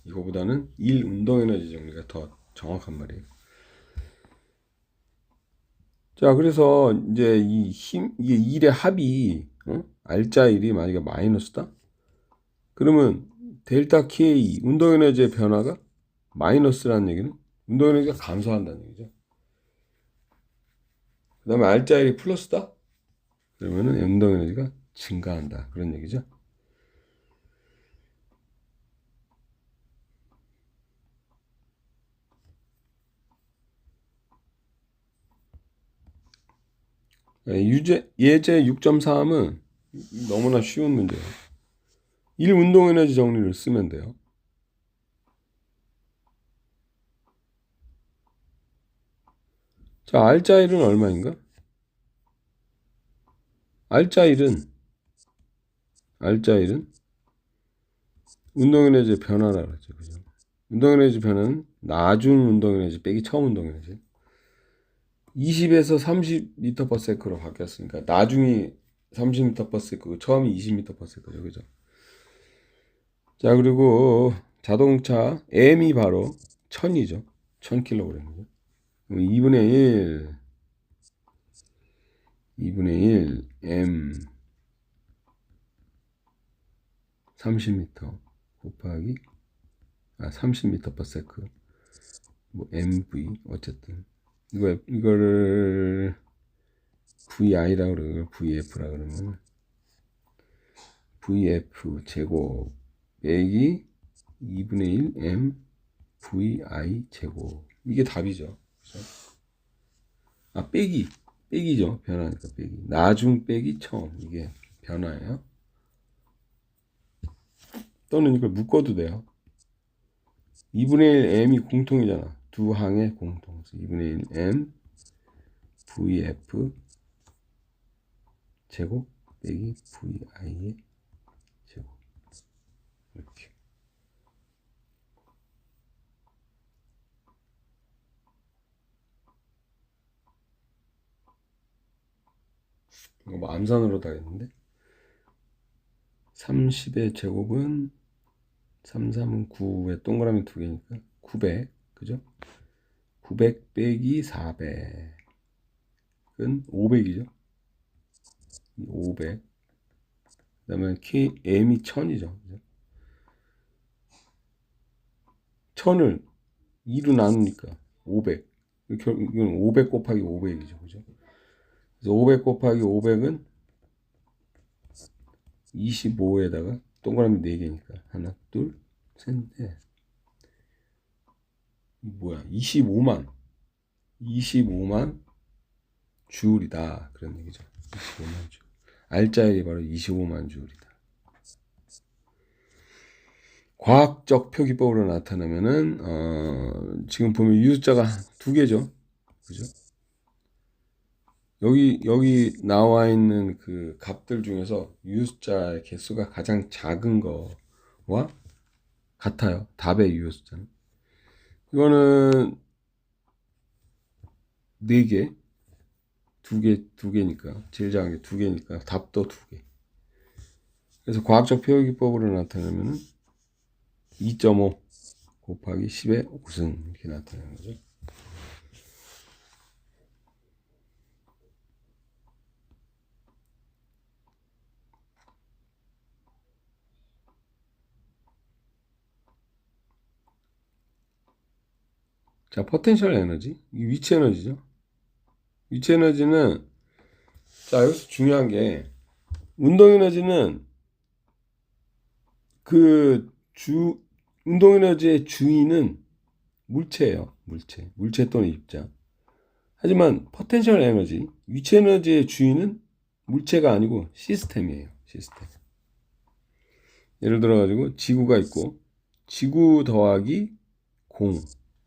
A: 이거보다는 일 운동 에너지 정리가 더 정확한 말이에요. 자, 그래서 이제 이게 일의 합이 알짜일이 만약에 마이너스다? 그러면 델타 K 운동 에너지의 변화가 마이너스라는 얘기는 운동 에너지가 감소한다는 얘기죠. 그 다음에 알짜일이 플러스다? 그러면은 운동 에너지가 증가한다. 그런 얘기죠. 예제 6.3은 너무나 쉬운 문제예요. 1 운동 에너지 정리를 쓰면 돼요. 자, 알짜일은 얼마인가? 알짜일은 운동 에너지의 변화라 그러죠. 그죠? 운동 에너지 변화는 나중 운동 에너지 빼기 처음 운동 에너지. 20에서 30m/s로 바뀌었으니까 나중이 30m/s, 처음이 20m/s죠. 그죠? 자, 그리고 자동차 M이 바로 1000이죠. 1000kg이죠. 2분의 1 M 30m 곱하기 30m/s 뭐 MV 어쨌든 이거를 VI라 그러고 VF라 그러면 VF 제곱 빼기 2분의 1 M VI 제곱, 이게 답이죠. 그렇죠? 빼기죠. 변화니까 빼기. 나중 빼기 처음, 이게 변화예요. 또는 이걸 묶어도 돼요. 2분의 1 M이 공통이잖아. 두 항의 공통. 2분의 1 M VF 제곱 빼기 VI의 제곱. 이렇게. 이거 뭐 암산으로 다 했는데 30의 제곱은 3, 3은 9에 동그라미 두 개니까 900, 그죠? 900 빼기 400은 500이죠. 500. 그 다음에 M이 1000이죠. 그죠? 1000을 2로 나누니까 500. 이건 500 곱하기 500이죠. 그죠? 그래서 500 곱하기 500은 25에다가 동그라미 4개니까 하나, 둘, 셋, 넷. 뭐야? 25만 주울이다. 그런 얘기죠. 25만 주. 알짜일이 바로 25만 주울이다. 과학적 표기법으로 나타나면은 지금 보면 유숫자가 두 개죠. 그죠? 여기 나와 있는 그 값들 중에서 유숫자의 개수가 가장 작은 거와 같아요. 답의 유효숫자는. 이거는 4개, 2개니까 제일 작은 게 2개니까 답도 2개. 그래서 과학적 표기법으로 나타내면 2.5 곱하기 10의 5승 이렇게 나타나는 거죠. 자, 포텐셜 에너지, 이 위치 에너지죠. 위치 에너지는, 자, 여기서 중요한 게 운동 에너지는 운동 에너지의 주인은 물체예요. 물체 또는 입자. 하지만 포텐셜 에너지, 위치 에너지의 주인은 물체가 아니고 시스템이에요. 시스템. 예를 들어 가지고 지구가 있고 지구 더하기 공,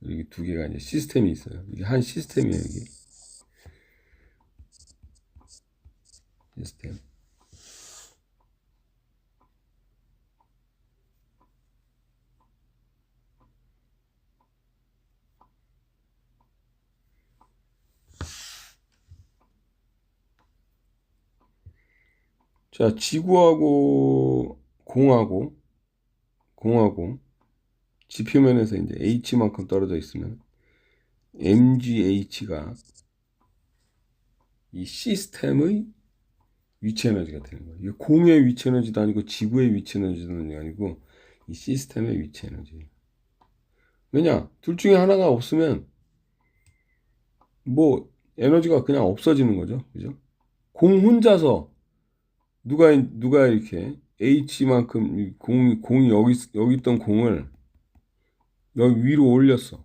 A: 여기 두 개가 이제 시스템이 있어요. 이게 한 시스템이에요. 여기 시스템. 자, 지구하고 공하고 지표면에서 이제 h만큼 떨어져 있으면 mgh가 이 시스템의 위치 에너지가 되는 거예요. 이게 공의 위치 에너지도 아니고 지구의 위치 에너지도 아니고 이 시스템의 위치 에너지. 왜냐? 둘 중에 하나가 없으면 뭐 에너지가 그냥 없어지는 거죠. 그죠? 공 혼자서 누가 이렇게 h만큼 공이 여기 있던 공을 여기 위로 올렸어.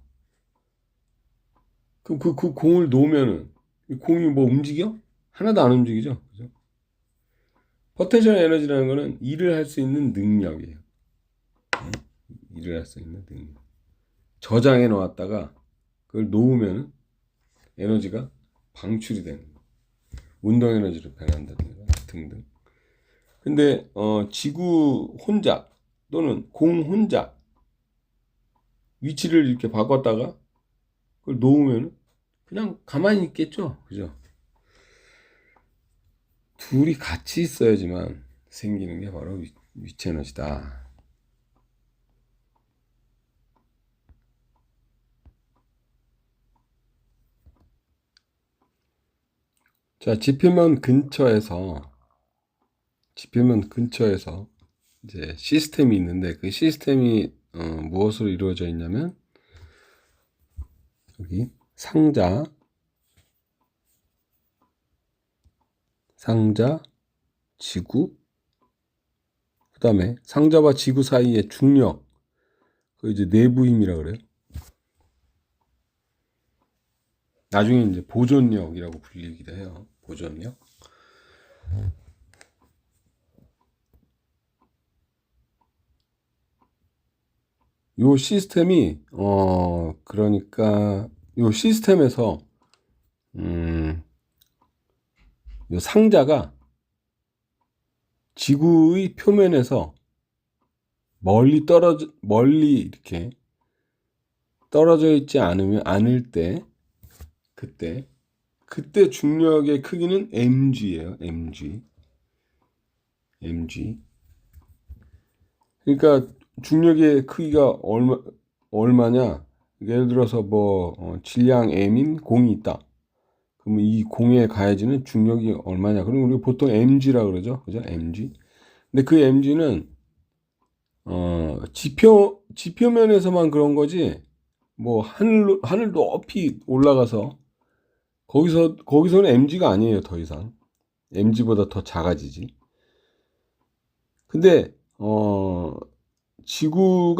A: 그럼 그 공을 놓으면은 이 공이 뭐 움직여? 하나도 안 움직이죠. 그죠? 포텐셜 에너지라는 거는 일을 할 수 있는 능력이에요. 일을 할 수 있는 능력. 저장해 놓았다가 그걸 놓으면 에너지가 방출이 되는 거예요. 운동 에너지로 변한다든가 등등. 근데 지구 혼자 또는 공 혼자 위치를 이렇게 바꿨다가 그걸 놓으면 그냥 가만히 있겠죠. 그죠? 둘이 같이 있어야지만 생기는 게 바로 위치 에너지다. 자, 지표면 근처에서 이제 시스템이 있는데 그 시스템이 무엇으로 이루어져 있냐면 여기 상자, 지구, 그다음에 상자와 지구 사이의 중력, 그 이제 내부 힘이라 그래요. 나중에 이제 보존력이라고 불리기도 해요. 보존력. 요 시스템이 그러니까 요 시스템에서 요 상자가 지구의 표면에서 멀리 이렇게 떨어져 있지 않을 때 그때 중력의 크기는 mg예요. mg. 그러니까 중력의 크기가 얼마냐? 예를 들어서 질량 m인 공이 있다. 그러면 이 공에 가해지는 중력이 얼마냐? 그럼 우리가 보통 mg라 그러죠, 그죠? mg. 근데 그 mg는 지표면에서만 그런 거지. 뭐 하늘 높이 올라가서 거기서는 mg가 아니에요, 더 이상. mg보다 더 작아지지. 근데 지구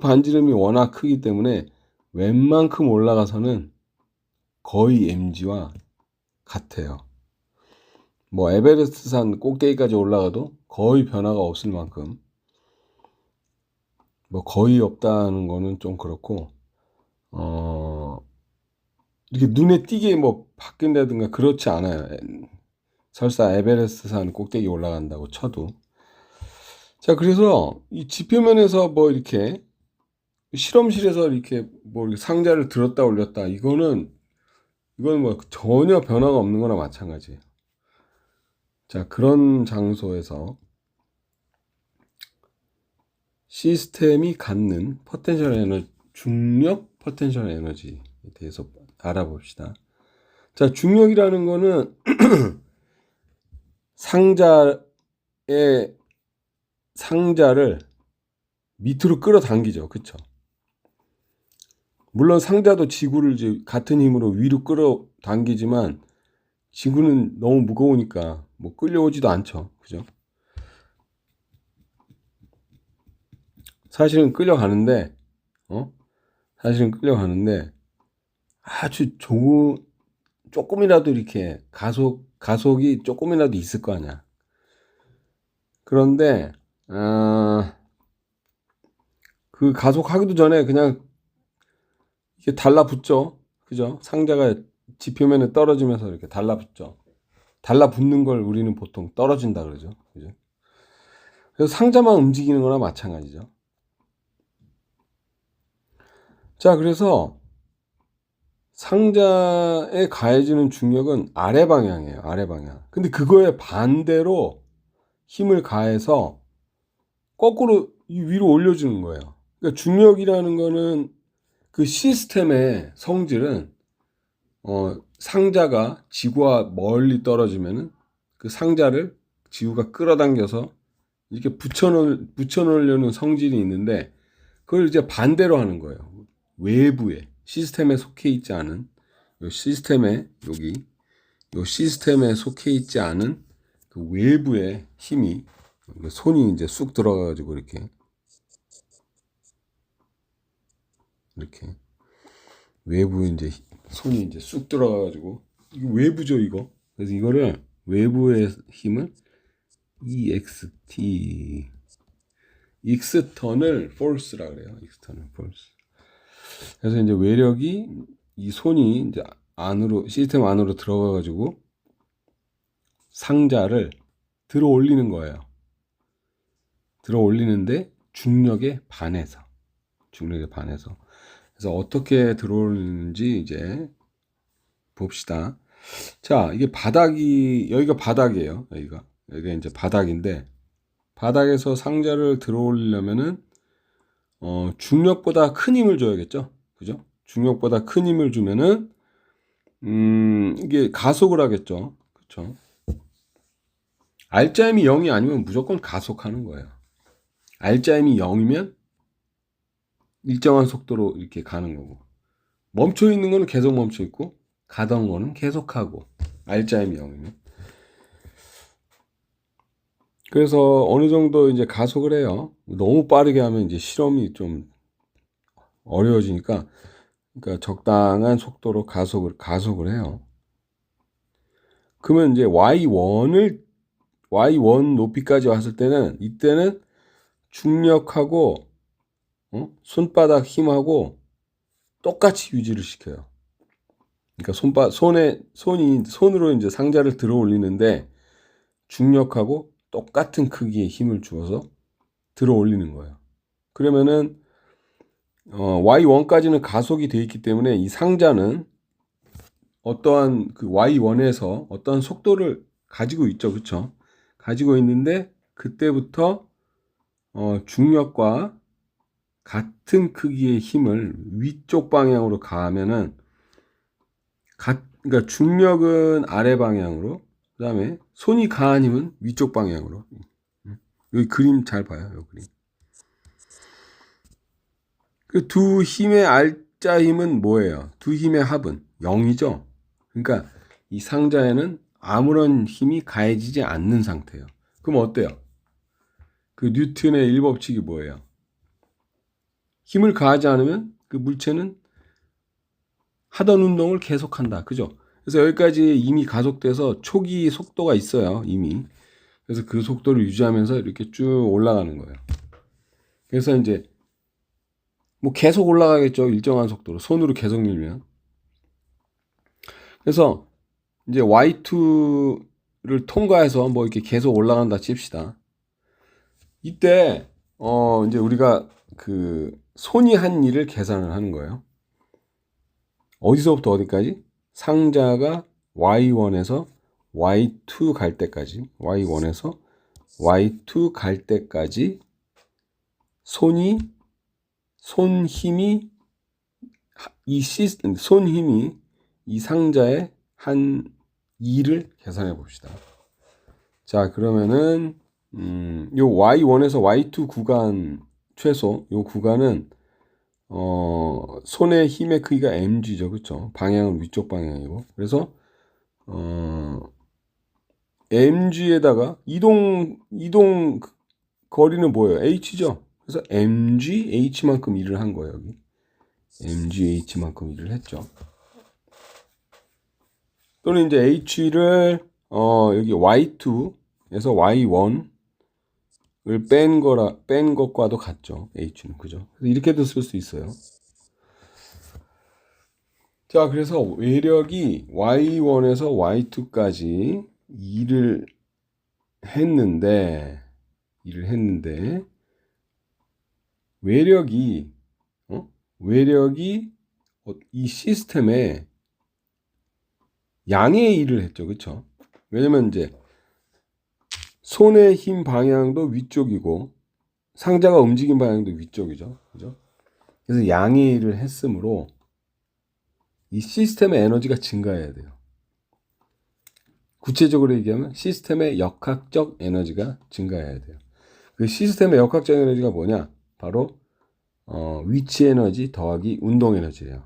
A: 반지름이 워낙 크기 때문에 웬만큼 올라가서는 거의 mg와 같아요. 뭐 에베레스트 산 꼭대기까지 올라가도 거의 변화가 없을 만큼, 뭐 거의 없다는 거는 좀 그렇고 이렇게 눈에 띄게 뭐 바뀐다든가 그렇지 않아요. 설사 에베레스트 산 꼭대기 올라간다고 쳐도. 자, 그래서 이 지표면에서 뭐 이렇게 실험실에서 이렇게 뭐 상자를 들었다 올렸다, 이건 뭐 전혀 변화가 없는 거나 마찬가지예요. 자, 그런 장소에서 시스템이 갖는 포텐셜 에너지, 중력 포텐셜 에너지에 대해서 알아봅시다. 자, 중력이라는 거는 상자를 밑으로 끌어당기죠. 그쵸? 물론 상자도 지구를 이제 같은 힘으로 위로 끌어당기지만 지구는 너무 무거우니까 뭐 끌려오지도 않죠. 그죠? 사실은 끌려가는데 아주 조금이라도 이렇게 가속이 조금이라도 있을 거 아니야. 그런데 그 가속하기도 전에 그냥 이게 달라붙죠. 그죠? 상자가 지표면에 떨어지면서 이렇게 달라붙죠. 달라붙는 걸 우리는 보통 떨어진다 그러죠. 그죠? 그래서 상자만 움직이는 거나 마찬가지죠. 자, 그래서 상자에 가해지는 중력은 아래 방향이에요. 아래 방향. 근데 그거에 반대로 힘을 가해서 거꾸로 위로 올려주는 거예요. 그러니까 중력이라는 거는 그 시스템의 성질은 상자가 지구와 멀리 떨어지면은 그 상자를 지구가 끌어당겨서 이렇게 붙여놓으려는 성질이 있는데 그걸 이제 반대로 하는 거예요. 외부에 시스템에 속해 있지 않은 요 시스템에 속해 있지 않은 그 외부의 힘이 손이 이제 쑥 들어가가지고 이렇게 외부에 이제 손이 이제 쑥 들어가가지고 이거 외부죠 이거. 그래서 이거를 외부의 힘을 EXT external force라 그래요. external force. 그래서 이제 외력이 이 손이 이제 시스템 안으로 들어가가지고 상자를 들어 올리는 거예요. 들어 올리는데 중력에 반해서. 그래서 그래서 어떻게 들어오는지 이제 봅시다. 자, 이게 여기가 바닥이에요. 여기가 이제 바닥인데, 바닥에서 상자를 들어올리려면은, 중력보다 큰 힘을 줘야겠죠? 그죠? 중력보다 큰 힘을 주면은, 이게 가속을 하겠죠? 그쵸? 알짜임이 0이 아니면 무조건 가속하는 거예요. 알짜임이 0이면 일정한 속도로 이렇게 가는 거고, 멈춰 있는 거는 계속 멈춰 있고, 가던 거는 계속 하고, 알짜임이 0이면. 그래서 어느 정도 이제 가속을 해요. 너무 빠르게 하면 이제 실험이 좀 어려워지니까, 그러니까 적당한 속도로 가속을 해요. 그러면 이제 Y1 높이까지 왔을 때는, 이때는 중력하고, 손바닥 힘하고 똑같이 유지를 시켜요. 그러니까 손으로 이제 상자를 들어 올리는데, 중력하고 똑같은 크기의 힘을 주어서 들어 올리는 거예요. 그러면은 Y1까지는 가속이 되어 있기 때문에 이 상자는 어떠한 그 Y1에서 어떠한 속도를 가지고 있죠. 그렇죠? 가지고 있는데 그때부터 중력과 같은 크기의 힘을 위쪽 방향으로 가하면은 그러니까 중력은 아래 방향으로, 그다음에 손이 가한 힘은 위쪽 방향으로. 여기 그림 잘 봐요. 여기 그림. 그 두 힘의 알짜 힘은 뭐예요? 두 힘의 합은 0이죠. 그러니까 이 상자에는 아무런 힘이 가해지지 않는 상태예요. 그럼 어때요? 그 뉴턴의 1법칙이 뭐예요? 힘을 가하지 않으면 그 물체는 하던 운동을 계속한다. 그죠? 그래서 여기까지 이미 가속돼서 초기 속도가 있어요. 이미. 그래서 그 속도를 유지하면서 이렇게 쭉 올라가는 거예요. 그래서 이제 뭐 계속 올라가겠죠. 일정한 속도로. 손으로 계속 밀면. 그래서 이제 Y2를 통과해서 뭐 이렇게 계속 올라간다 칩시다. 이때 이제 우리가 그 손이 한 일을 계산을 하는 거예요. 어디서부터 어디까지? 상자가 Y1에서 Y2 갈 때까지, Y1에서 Y2 갈 때까지 손 힘이 이 상자에 한 일을 계산해 봅시다. 자, 그러면은 요 Y1에서 Y2 구간 최소 요 구간은 손의 힘의 크기가 mg죠. 그렇죠? 방향은 위쪽 방향이고. 그래서 mg에다가 이동 거리는 뭐예요? h죠. 그래서 mg h만큼 일을 한 거예요, 여기. mg h만큼 일을 했죠. 또는 이제 h를 여기 y2에서 y1을 뺀 것과도 같죠. h는. 그죠? 이렇게도 쓸 수 있어요. 자, 그래서 외력이 y1에서 y2까지 일을 했는데 외력이 이 시스템에 양의 일을 했죠. 그렇죠? 왜냐면 이제 손의 힘 방향도 위쪽이고 상자가 움직인 방향도 위쪽이죠. 그죠? 그래서 양의 일을 했으므로 이 시스템의 에너지가 증가해야 돼요. 구체적으로 얘기하면 시스템의 역학적 에너지가 증가해야 돼요. 그 시스템의 역학적 에너지가 뭐냐? 바로 위치 에너지 더하기 운동 에너지예요.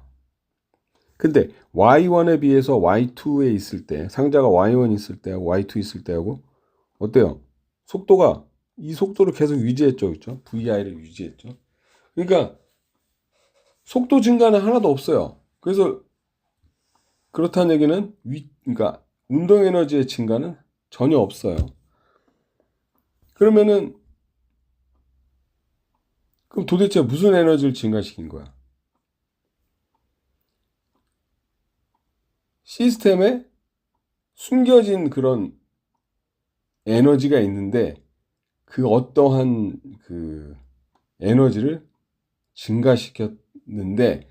A: 근데 Y1에 비해서 Y2에 있을 때, 상자가 Y1 있을 때하고 Y2 있을 때하고 어때요? 속도가 이 속도를 계속 유지했죠. 그렇죠? VI를 유지했죠. 그러니까 속도 증가는 하나도 없어요. 그래서 그렇다는 얘기는 그러니까 운동 에너지의 증가는 전혀 없어요. 그러면은 그럼 도대체 무슨 에너지를 증가시킨 거야? 시스템에 숨겨진 그런 에너지가 있는데 그 어떠한 그 에너지를 증가시켰는데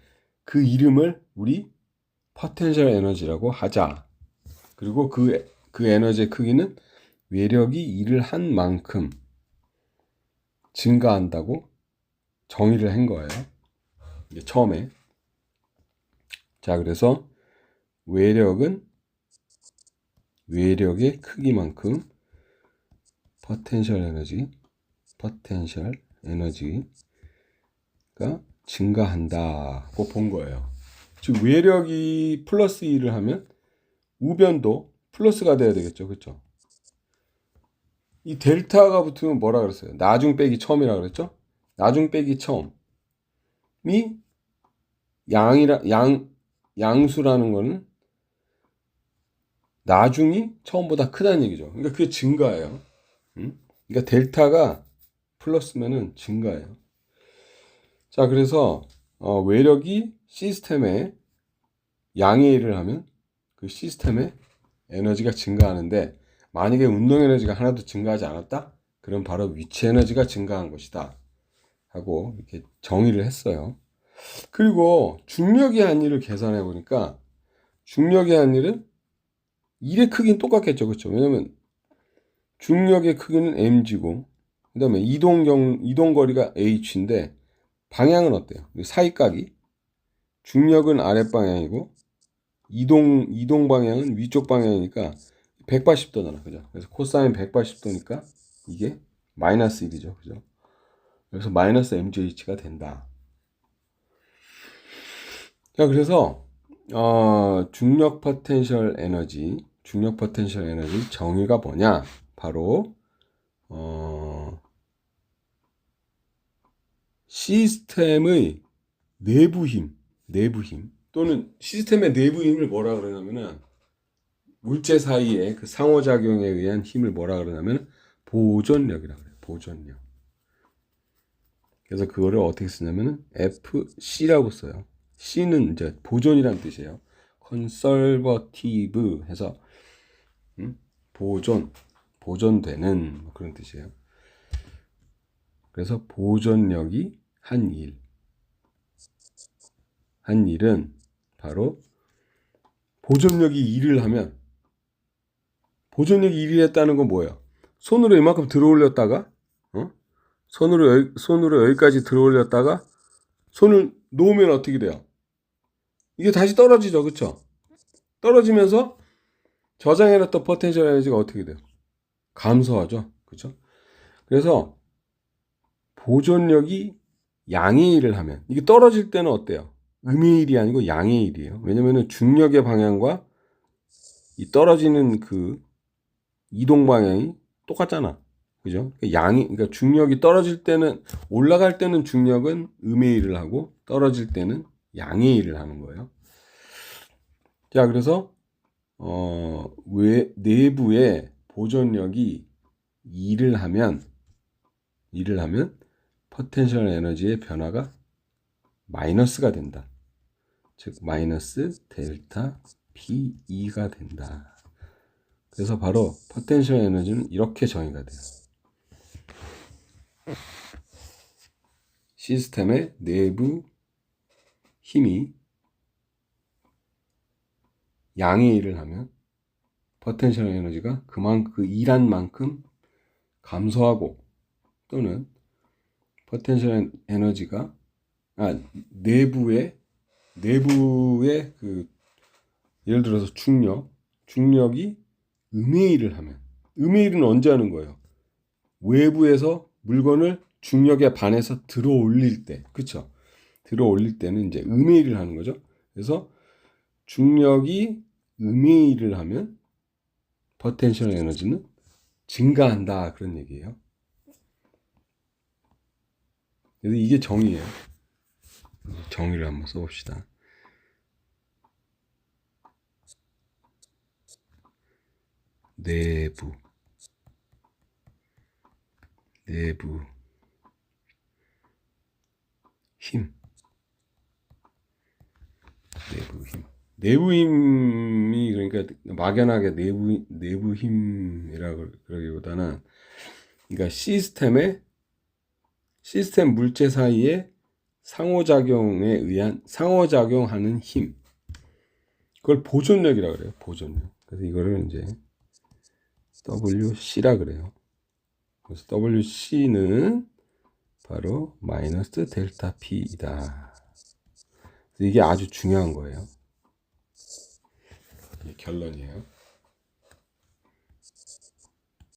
A: 그 이름을 우리 포텐셜 에너지라고 하자. 그리고 그 에너지의 크기는 외력이 일을 한 만큼 증가한다고 정의를 한 거예요. 이게 처음에. 자, 그래서 외력의 크기만큼 포텐셜 에너지가 증가한다고 본 거예요. 즉 외력이 플러스 1을 하면 우변도 플러스가 돼야 되겠죠. 그렇죠? 이 델타가 붙으면 뭐라 그랬어요? 나중 빼기 처음이라 그랬죠? 나중 빼기 처음이 양수라는 거는 나중이 처음보다 크다는 얘기죠. 그러니까 그게 증가예요. 그러니까 델타가 플러스면은 증가예요. 자, 그래서 외력이 시스템에 양의 일을 하면 그 시스템에 에너지가 증가하는데, 만약에 운동 에너지가 하나도 증가하지 않았다? 그럼 바로 위치 에너지가 증가한 것이다 하고 이렇게 정의를 했어요. 그리고 중력이 한 일을 계산해 보니까 중력이 한 일은 일의 크기는 똑같겠죠. 그렇죠? 왜냐면 중력의 크기는 mg고 그 다음에 이동거리가 h인데 방향은 어때요? 사이각이 중력은 아랫방향이고 이동 방향은 위쪽 방향이니까 180도잖아. 그죠? 그래서 코사인 180도니까 이게 마이너스 1이죠. 그죠? 그래서 마이너스 mgh가 된다. 자, 그래서 중력 포텐셜 에너지 정의가 뭐냐? 바로 시스템의 내부 힘 또는 시스템의 내부 힘을 뭐라 그러냐면은 물체 사이의 그 상호작용에 의한 힘을 뭐라 그러냐면 보존력이라고 그래요. 보존력. 그래서 그거를 어떻게 쓰냐면은 FC라고 써요. C는 이제 보존이란 뜻이에요. 컨설버티브 해서 보존되는 그런 뜻이에요. 그래서 보존력이 한 일은 바로 보존력이 일을 하면, 보존력이 일을 했다는 건 뭐예요? 손으로 이만큼 들어 올렸다가 손으로 여기까지 들어 올렸다가 손을 놓으면 어떻게 돼요? 이게 다시 떨어지죠. 그렇죠? 떨어지면서 저장해놨던 포텐셜 에너지가 어떻게 돼요? 감소하죠. 그렇죠? 그래서 보존력이 양의 일을 하면, 이게 떨어질 때는 어때요? 음의 일이 아니고 양의 일이에요. 왜냐면은 중력의 방향과 이 떨어지는 그 이동 방향이 똑같잖아. 그죠? 그러니까 중력이 떨어질 때는, 올라갈 때는 중력은 음의 일을 하고 떨어질 때는 양의 일을 하는 거예요. 자, 그래서 내부의 보존력이 일을 하면 포텐셜 에너지의 변화가 마이너스가 된다. 즉 마이너스 델타 PE가 된다. 그래서 바로 포텐셜 에너지는 이렇게 정의가 돼요. 시스템의 내부 힘이 양의 일을 하면 포텐셜 에너지가 그 일한 만큼 감소하고, 또는 포텐셜 에너지가 내부의 그 예를 들어서 중력이 음의 일을 하면, 음의 일은 언제 하는 거예요? 외부에서 물건을 중력에 반해서 들어 올릴 때, 그쵸? 들어 올릴 때는 이제 음의 일을 하는 거죠. 그래서 중력이 음의 일을 하면 포텐셜 에너지는 증가한다, 그런 얘기예요. 그래서 이게 정의예요. 정의를 한번 써봅시다. 내부 힘. 내부 힘이, 그러니까 막연하게 내부 힘이라고 그러기보다는, 그러니까 시스템 물체 사이의 상호작용에 의한 상호작용하는 힘. 그걸 보존력이라 그래요. 보존력. 그래서 이거를 이제 WC라 그래요. 그래서 WC는 바로 마이너스 델타 P이다. 이게 아주 중요한 거예요. 이게 결론이에요.